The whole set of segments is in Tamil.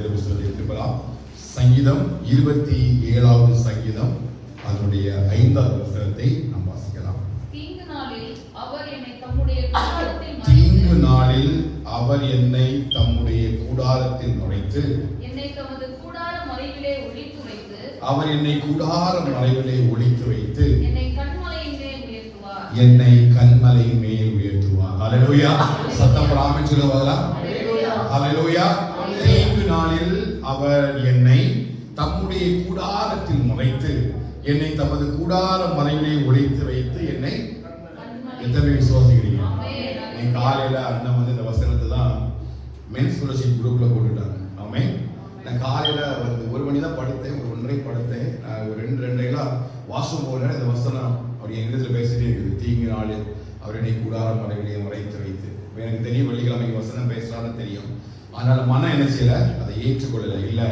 வேத புத்தகத்தை எடுத்துக்கலாம். சங்கீதம் 27வது சங்கீதம் அதனுடைய 5வது வசனத்தை நாம் வாசிக்கலாம். தீங்கு நாளில் அவர் என்னை தம்முடைய நுழைத்து என்னை தமது கூடார மறைவிலே ஒளித்து வைத்து அவர் என்னை கூடார மறைவிலே ஒளித்து வைத்து என்னை கன்மலையின் மேல் உயர்த்துவார். ஹல்லேலூயா. சத்தம் போடாம சொல்லுவாங்களா? ஹல்லேலூயா. தீங்கு நாளில் அவர் என்னை தம்முடைய கூடாரத்தில் நுழைத்து என்னை தமது கூடார மறைவிலே ஒளித்து வைத்து என்னை எத்தனை விசுவாசிக்கிறீங்க? காலையில அண்ணன் வந்து இந்த வசனத்தை தான் மென்ஸ் ஃபெலோஷிப் குரூப்ல போட்டுட்டாங்க. ஆமே. நான் காலையில வந்து 1 மணி தான் படுத்தேன், ஒரு 1:30 படுத்தேன். ஒரு 2:30 வாசம் போல இந்த வசனம் அப்படி எங்க இடத்துல பேசிட்டே இருக்குது. தீங்கு நாளில் அவர் என்னை கூடார மறைவிலே மறைத்து வைத்து. எனக்கு தெரியும் வெள்ளிக்கிழமைக்கு வசனம் பேசலாம்னு தெரியும். அதனால மனம் என்ன செய்யல, அதை ஏற்றுக்கொள்ளல. இல்ல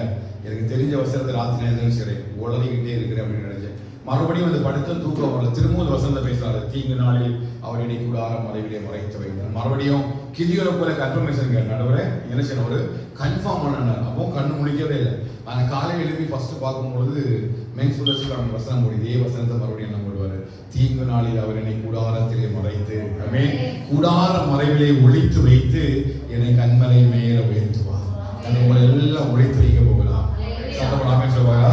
எனக்கு தெரிஞ்ச வசனத்தை ராத்திரி என்ன செய்யறேன், உளறிக்கிட்டே இருக்கிறேன் அப்படின்னு நினைச்சேன். மறுபடியும் வந்து படுத்த தூக்கம் வரல. திரும்பவும் வசனத்தை பேசுறாரு. தீங்கு நாளில் அவர் என்னை கூடார மறைவிலே மறைத்து வைத்தார். மறுபடியும் கிதியோனை போல கன்ஃபர்மேஷன் நடுவரே என்ன செய்யணும், ஒரு கன்ஃபார்ம் பண்ணார். அப்போ கண்ணு முடிக்கவே இல்லை. ஆனா காலையில் எழுப்பி ஃபர்ஸ்ட் பார்க்கும்பொழுது மென் சுடர்ஸில் அவங்க வசனம் போடு, இதே வசனத்தை மறுபடியும் என்ன போடுவாரு, தீங்கு நாளில் அவர் என்னை கூடாரத்திலே மறைத்து கூடார மறைவிலே ஒளித்து வைத்து என்னை கண்மலை மேல உயர்த்துவார். உங்களை எல்லாம் ஒளித்து வைக்க போகலாம். சத்தப்படாம சொல்வாரா?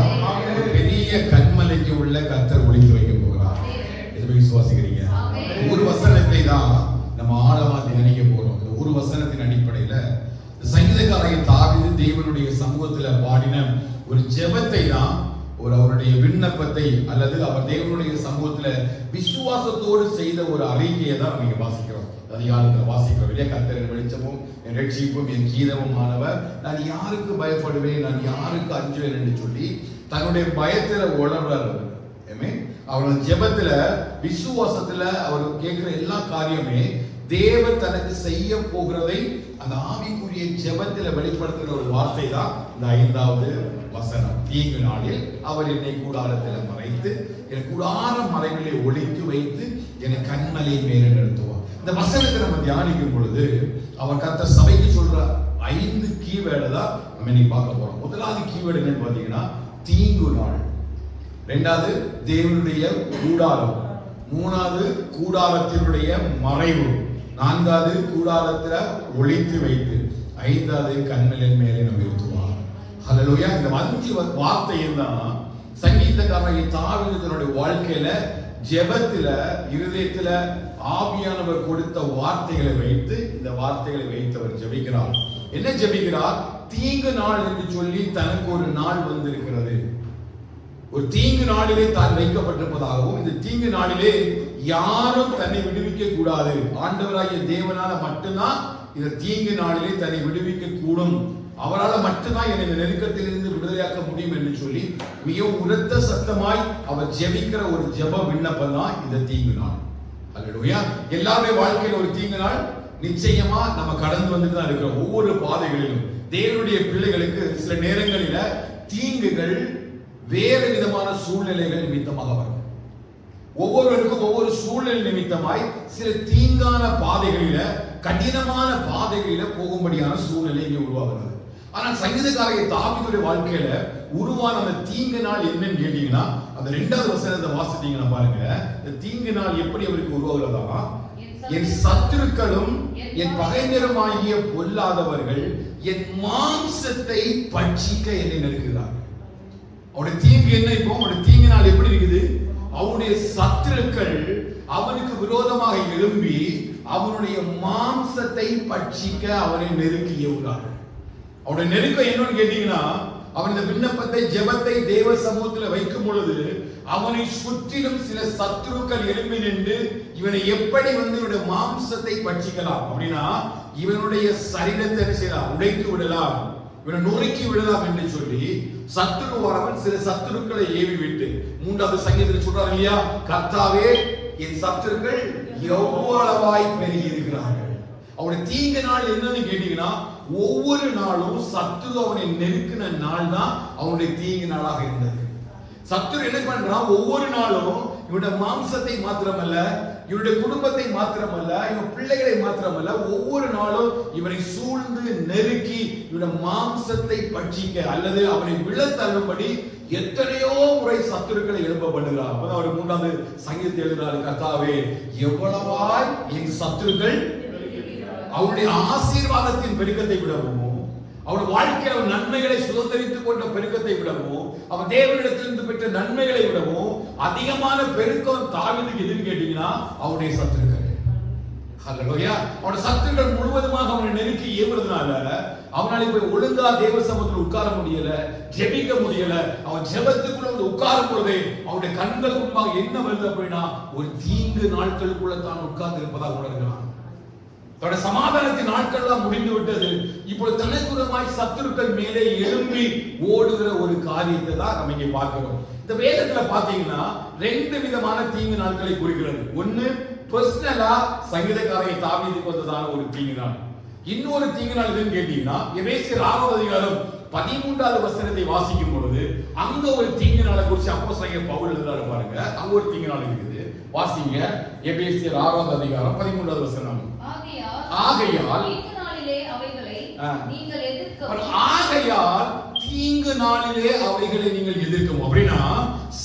பெரிய கண்மலைக்கு உள்ள கர்த்தர் ஒளித்து வைக்க போகிறார். எதுவுமே விசுவாசிக்கிறீங்க? ஒரு வசனத்தை தான் நம்ம ஆழமா தியானிக்க போறோம். இந்த ஒரு வசனத்தின் அடிப்படையில சங்கீதக்காரன் தாவீது தேவனுடைய சமூகத்துல பாடின ஒரு ஜெபத்தை தான், ஒரு அவருடைய விண்ணப்பத்தை அல்லது அவர் தேவனுடைய சமூகத்துல விசுவாசத்தோடு செய்த ஒரு அறிக்கையை தான் நம்ம வாசிக்கிறோம். அதிகாரத்தில் வாசிக்கிறோம் இல்லையா? கர்த்தரின் வெளிச்சமும் என் ரட்சிப்பும் என் கீதமுமானவர், நான் யாருக்கு பயப்படுவேன், நான் யாருக்கு அஞ்சுவேன் என்று சொல்லி தன்னுடைய பயத்துல உணர்றாரு. அவருடைய ஜெபத்துல விசுவாசத்துல அவர் கேட்கிற எல்லா காரியமே தேவன் தனக்கு செய்ய போகிறதை அந்த ஆவிக்குரிய ஜெபத்துல வெளிப்படுத்துகிற ஒரு வார்த்தை தான் இந்த 5வது வசனம். தீங்கு நாளில் அவர் என்னை கூடாரத்தில் மறைத்து என் கூடார மறைவிலே ஒளித்து வைத்து என்னை கண்மலை மேலே நிறுத்துவார். இந்த வசனத்தை நம்ம தியானிக்கும் பொழுது அவர் கர்த்தர் சபைக்கு சொல்ற 5 கீவேர்டு தான் நம்ம இன்னைக்கு பார்க்க போறோம். முதலாவது கீவேர்டு என்னன்னு பாத்தீங்கன்னா தீங்கு நாள். 2வது தேவனுடைய கூடாரம். 3வது கூடாரத்தினுடைய மறைவு. 4வது கூடாரத்துல ஒளித்து வைத்து. 5வது கண்மலின் மேலே உயர்த்துவார். ஹல்லேலூயா. இந்த 5 வார்த்தையும் தான் சங்கீதக்காரன் தாவீது தன்னுடைய வாழ்க்கையில ஜெபத்துல இருதயத்துல ஆவியானவர் கொடுத்த வார்த்தைகளை வைத்து இந்த வார்த்தைகளை வைத்தவர் ஜெபிக்கிறார். என்ன ஜெபிக்கிறார்? தீங்கு நாள் என்று சொல்லி தனக்கு ஒரு நாள் வந்திருக்கிறது. ஒரு தீங்கு நாளிலே தான் வைக்கப்பட்டிருப்பதாகவும், இந்த தீங்கு நாளிலே யாரும் தன்னை விடுவிக்க கூடாது, ஆண்டவராகிய தேவனால மட்டும்தான் இந்த தீங்கு நாளிலே தன்னை விடுவிக்க கூடும், அவரால் மட்டும்தான் என்னை நெருக்கத்திலிருந்து விடுதலையாக்க முடியும் என்று சொல்லி மிக உரத்த சத்தமாய் அவர் ஜெபிக்கிற ஒரு ஜெப விண்ணப்பம் தான் இந்த தீங்கு நாள். அல்லேலூயா. எல்லாருடைய வாழ்க்கையில் ஒரு தீங்கு நாள் நிச்சயமா நம்ம கடந்து வந்துட்டு தான் இருக்கிறோம். ஒவ்வொரு பாதைகளிலும் தேவனுடைய பிள்ளைகளுக்கு சில நேரங்களில தீங்குகள் வேறு விதமான சூழ்நிலைகள் நிமித்தமாக வரும். ஒவ்வொருவருக்கும் ஒவ்வொரு சூழ்நிலை நிமித்தமாய் சில தீங்கான பாதைகளில, கடினமான பாதைகளில போகும்படியான சூழ்நிலை இங்கே உருவாகிறது. ஆனால் சங்கீதக்காரன் தாவீதுடைய வாழ்க்கையில உருவான அந்த தீங்கு நாள் என்னன்னு கேட்டீங்கன்னா, அந்த 2வது வசனத்தை வாசித்தீங்கன்னா பாருங்க, இந்த தீங்கு நாள் எப்படி அவருக்கு உருவாகிறதா, என் சத்துருக்களும் என் பகைஞருமாகிய பொல்லாதவர்கள் என் மாம்சத்தை பட்சிக்க என்னை நெருக்குகிறார். அவருடைய தீங்கு என்ன? இப்போ அவருடைய தீங்கு நாள் எப்படி இருக்குது? அவருடைய சத்துருக்கள் அவனுக்கு விரோதமாக எழும்பி அவனுடைய மாம்சத்தை பட்சிக்க அவனை நெருக்கி ஏவுகிறார்கள். அவருடைய நெருக்கம் என்னன்னு கேட்டீங்கன்னா, அவன் இந்த விண்ணப்பத்தை ஜெபத்தை தேவ சமூகத்தில் வைக்கும் பொழுது அவனை சுற்றிலும் சில சத்துருக்கள் எழும்பி நின்று இவனை எப்படி வந்து இவனுடைய மாம்சத்தை பட்சிக்கலாம் அப்படின்னா, இவனுடைய சரீரத்தை என்ன செய்யலாம், உடைத்து விடலாம், இவனை நொறுக்கி விடலாம் என்று சொல்லி சத்துருவானவன் சில சத்துருக்களை ஏவி விட்டு 3வது சங்கீதத்தில் சொல்றாரு இல்லையா, கர்த்தாவே என் சத்துருக்கள் எவ்வளவாய் பெருகி இருக்கிறார்கள். அவனுடைய தீங்கு நாள் என்னன்னு கேட்டீங்கன்னா, ஒவ்வொரு நாளும் சத்துரு அவனை நெருக்கின நாள் தான் அவனுடைய தீங்கு நாளாக இருந்தது. சத்துரு என்ன பண்றான்? ஒவ்வொரு நாளும் இவனுடைய மாம்சத்தை மாத்திரமல்ல இவருடைய குடும்பத்தை மாத்திரமல்ல, இவன் பிள்ளைகளை மாத்திரமல்ல, ஒவ்வொரு நாளும் இவரை சூழ்ந்து நெருக்கி இவருடைய மாம்சத்தை பட்சிக்க அல்லது அவனை விழத்தள்ளும்படி எத்தனையோ முறை சத்துருக்களை எழுப்ப பண்ணுகிறார். அப்பதான் அவர் 3வது சங்கீதத்தை எழுதுகிறார், கர்த்தாவே எவ்வளவாய் என் சத்துருக்கள் அவருடைய ஆசீர்வாதத்தின் பெருக்கத்தை விடவும், அவருடைய வாழ்க்கையில் நன்மைகளை சுதந்திரித்துக் கொண்ட பெருக்கத்தை விடவும், அவர் தேவனிடத்திலிருந்து பெற்ற நன்மைகளை விடவும் அதிகமான பெருக்கம் தாவீதுக்கு எதுன்னு கேட்டீங்கன்னா அவருடைய சத்துருக்கள். ஹல்லேலூயா. அவருடைய சத்துருக்கள் முழுவதுமாக அவனை நெருக்கி ஏவுறதுனால அவனால இப்ப ஒழுங்கா தேவ சமூகத்தில் உட்கார முடியல, ஜெபிக்க முடியல. அவன் ஜெபத்துக்குள்ள வந்து உட்காரும் பொழுதே அவனுடைய கண்கள் முன்பாக என்ன வருது அப்படின்னா ஒரு தீங்கு நாட்களுக்குள்ள தான் உட்கார்ந்து இருப்பதாக உணர்கிறான். தன்னுடைய சமாதானத்தின் நாட்கள் முடிந்து விட்டது. இப்பொழுது தனக்குறமாய் சத்துருக்கள் மேலே எழும்பி ஓடுகிற ஒரு காரியத்தை தான் நம்ம இங்கே பார்க்கிறோம். இந்த வேதத்துல பாத்தீங்கன்னா 2 விதமான தீங்கு நாட்களை குறிக்கிறது. ஒன்னு பர்சனலா சங்கீதக்காரன் தாவீதுக்கு வந்ததான ஒரு தீங்கு நாள். இன்னொரு தீங்கு நாள் எதுன்னு கேட்டீங்கன்னா எபேசியர் 6வது அதிகாரம் 13வது வசனத்தை வாசிக்கும் பொழுது அங்க ஒரு தீங்கு நாளை குறித்து அப்போஸ்தலன் பவுல் எழுதுறாரு பாருங்க. அங்க ஒரு தீங்கு நாள் இருக்குது. வாசிங்க எபேசியர் 6வது அதிகாரம் 13வது வசனம். ஆகையால் தீங்கு நாளிலே அவைகளை நீங்கள் எதிர்க்கவும். ஆகையால் தீங்கு நாளிலே அவைகளை நீங்கள் எதிர்க்கவும். அப்படின்னா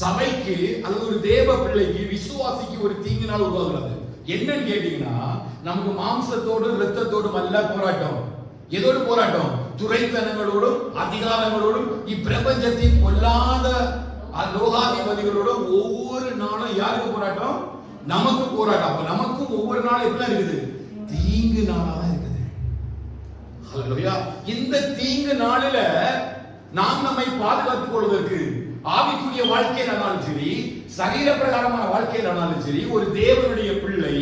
சபைக்கு அல்லது ஒரு தேவ பிள்ளைக்கு விசுவாசிக்கு ஒரு தீங்கு நாள் உருவாகிறது. என்னன்னு கேட்டீங்கன்னா நமக்கு மாம்சத்தோடு இரத்தத்தோடும் அல்ல போராட்டம். எதோடு போராட்டம்? துரைத்தனங்களோடும் அதிகாரங்களோடும் இப்பிரபஞ்சத்தின் பொல்லாத லோகாதிபதிகளோடும் ஒவ்வொரு நாளும் யாருக்கு போராட்டம்? நமக்கு போராட்டம். அப்ப நமக்கும் ஒவ்வொரு நாளும் எப்படி இருக்குது? தீங்கு நாளா இருக்குது. ஹல்லேலூயா. இந்த தீங்கு நாளில நாம் நம்மை பாதுகாத்துக் கொள்வதற்கு ஆவிக்குரிய வாழ்க்கையிலானாலும் சரி, சரீர பிரகாரமான வாழ்க்கையிலானாலும் சரி, ஒரு தேவனுடைய பிள்ளை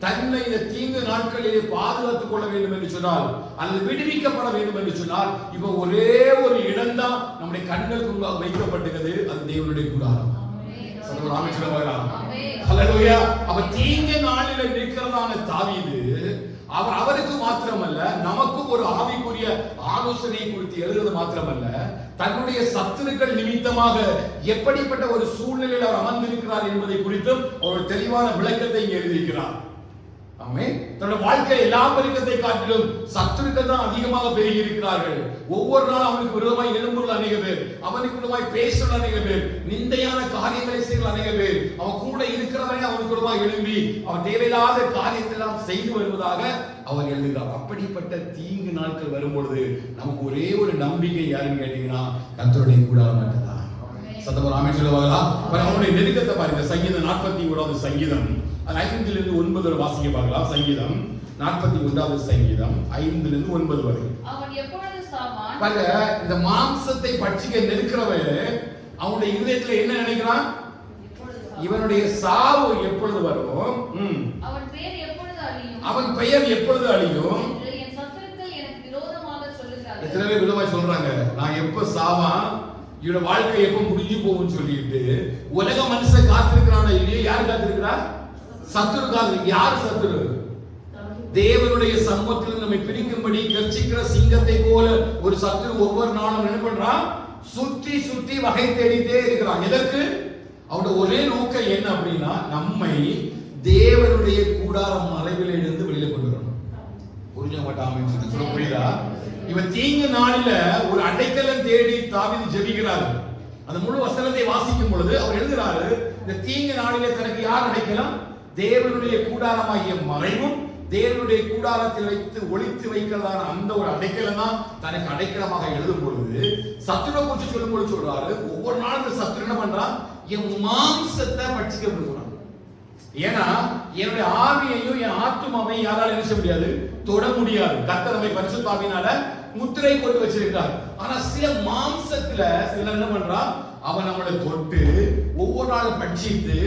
தன்னை இந்த தீங்கு நாட்களிலே பாதுகாத்துக் கொள்ள வேண்டும் என்று சொன்னால் அல்லது விடுவிக்கப்பட வேண்டும் என்று சொன்னால் இப்ப ஒரே ஒரு இடம் தான் நம்முடைய கண்களுக்கு முன்பாக வைக்கப்பட்டிருக்கிறது. அது தேவனுடைய கூடாரம். ஹல்லேலூயா. அவ தீங்கு நாளில நிற்கிறதான தாவீது அவருக்கு மாத்திரமல்ல நமக்கும் ஒரு ஆவிக்குரிய ஆலோசனை குறித்து எழுதுறது மாத்திரமல்ல, தன்னுடைய சத்துருக்கள் நிமித்தமாக எப்படிப்பட்ட ஒரு சூழ்நிலையில் அவர் அமர்ந்திருக்கிறார் என்பதை குறித்தும் ஒரு தெளிவான விளக்கத்தை இங்கே எழுதியிருக்கிறார். தன்னுடைய வாழ்க்கை எல்லா பெருக்கத்தை காட்டிலும் சத்துருக்கள் தான் அதிகமாக பெருகி இருக்கிறார்கள். ஒவ்வொரு நாளும் அவனுக்கு விரோதமாய் எழும்புள்ள அநேக பேர், அவனுக்கு விரோதமாய் பேசுற அநேக பேர், நிந்தையான காரியங்களை செய்கிற அநேக பேர், அவன் கூட இருக்கிறவரை அவனுக்கு விரோதமாய் எழும்பி அவன் தேவையில்லாத காரியத்தை எல்லாம் செய்து வருவதாக அவர் எழுதுகிறார். அப்படிப்பட்ட தீங்கு நாட்கள் வரும்பொழுது நமக்கு ஒரே ஒரு நம்பிக்கை யாருன்னு கேட்டீங்கன்னா கர்த்தருடைய கூடாரம் மட்டும்தான். சத்தமா ஆமென் சொல்லுவாங்களா? அவனுடைய நெருக்கத்தை பாருங்க. சங்கீதம் 41வது சங்கீதம் 5லிருந்து 9 வரை வாசிக்க பார்க்கலாம். சங்கீதம் 41வது சங்கீதம் 5லிருந்து 9 வரை. அவன் எப்பொழுது சாவான்? பாருங்க, இந்த மாம்சத்தை பட்சிக்க நெருக்கிறவன் அவனுடைய இதயத்துல என்ன நினைக்கிறான்? இவனுடைய சாவு எப்பொழுது வரும்? அவன் பெயர் எப்பொழுது அழியும்? அவன் பெயர் எப்பொழுது அழியும்? என் சத்துருக்கள் எனக்கு விரோதமாக சொல்லுகிறார்கள். எத்தனை பேர் விரோதமாக சொல்றாங்க? நான் எப்ப சாவான், இவனோட வாழ்க்கை எப்ப முடிஞ்சு போகும்னு சொல்லிட்டு உலக மனுஷன் காத்திருக்கிறான். இல்லையே, யார் காத்திருக்கிறா? சத்துரு காத்திருக்கு. யார் சத்துரு? தேவனுடைய சமூகத்தில் நம்மை பிரிக்கும்படி கர்ச்சிக்கிற சிங்கத்தை போல ஒரு சத்துரு ஒவ்வொரு நாளும் என்ன பண்றான்? சுற்றி சுற்றி வகை தேடிட்டே இருக்கிறான். எதற்கு? அவனோட ஒரே நோக்கம் என்ன அப்படின்னா நம்மை தேவனுடைய கூடாரம் மறைவில் இருந்து வெளியில கொண்டு வரணும். புரிஞ்ச மாட்டாம சொல்ல புரியுதா? இவன் தீங்கு நாளில ஒரு அடைக்கலம் தேடி தாவீது ஜெபிக்கிறார். அந்த முழு வசனத்தை வாசிக்கும் பொழுது அவர் எழுதுகிறாரு, இந்த தீங்கு நாளிலே தனக்கு யார் அடைக்கலாம்? தேவனுடைய கூடாரமாகிய மறைவும் தேவனுடைய கூடாரத்தில் வைத்து ஒளித்து வைக்கிறதான அந்த ஒரு அடைக்கலம் தான் தனக்கு அடைக்கலமாக எழுதும் பொழுது சத்துருவை குறித்து சொல்லும் பொழுது சொல்றாரு, ஒவ்வொரு நாளும் இந்த சத்துரு என்ன பண்றான்? என் மாம்சத்தை பட்சிக்க விடுகிறான். ஏன்னா என்னுடைய ஆவியையும் என் ஆத்துமாவையும் யாரால என்ன செய்ய முடியாது? தொட முடியாது. கர்த்தர் நம்மை பரிசுத்த ஆவியினால முத்திரை கொண்டு வச்சிருக்கிறார். ஆனா சில மாம்சத்துல சில என்ன பண்றான்? அவன் நம்மளை தொட்டு ஒவ்வொரு நாளும் பட்சித்து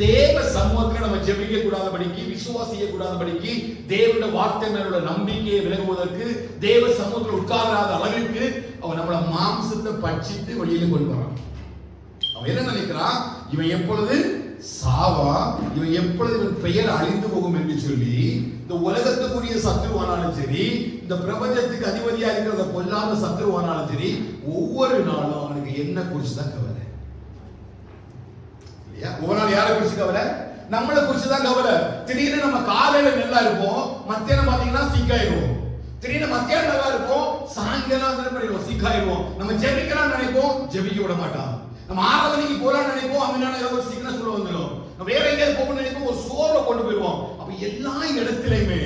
தேவ சமூகத்துல நம்ம ஜெபிக்க கூடாதபடிக்கு, விசுவாசிக்க கூடாதபடிக்கு, தேவனுடைய வார்த்தை மேல நம்பிக்கையை விலகுவதற்கு, தேவ சமூகத்தில் உட்காராத அளவிற்கு அவன் நம்மள மாம்சத்தை பட்சித்து வெளியில கொண்டு வரான். அவன் என்ன நினைக்கிறான்? இவன் எப்பொழுது சாவா, இவன் எப்பொழுது இவன் பெயர் அழிந்து போகும் என்று சொல்லி இந்த உலகத்துக்குரிய சத்துருவானாலும் சரி, இந்த பிரபஞ்சத்துக்கு அதிபதியா இருக்கிற பொல்லாத சத்துருவானாலும் சரி, ஒவ்வொரு நாளும் அவனுக்கு என்ன குறிச்சுதான் கவலை இல்லையா? ஒவ்வொரு நாள் யாரை குறிச்சு கவலை? நம்மளை குறிச்சுதான் கவலை. திடீர்னு நம்ம காலையில நல்லா இருப்போம், மத்தியானம் பாத்தீங்கன்னா சீக்காயிருவோம். திடீர்னு மத்தியானம் நல்லா இருப்போம், சாயங்காலம் சீக்காயிருவோம். நம்ம ஜெபிக்கலாம் நினைப்போம், ஜெபிக்க விட மாட்டான். நம்ம ஆராதனைக்கு போலாம் நினைப்போம், அந்த நேரம் சீக்கிரம் சொல்ல வந்துடும். நம்ம வேற எங்கேயாவது போகணும்னு நினைப்போம், ஒரு சோர்வை கொண்டு போயிடுவோம். அப்ப எல்லா இடத்திலுமே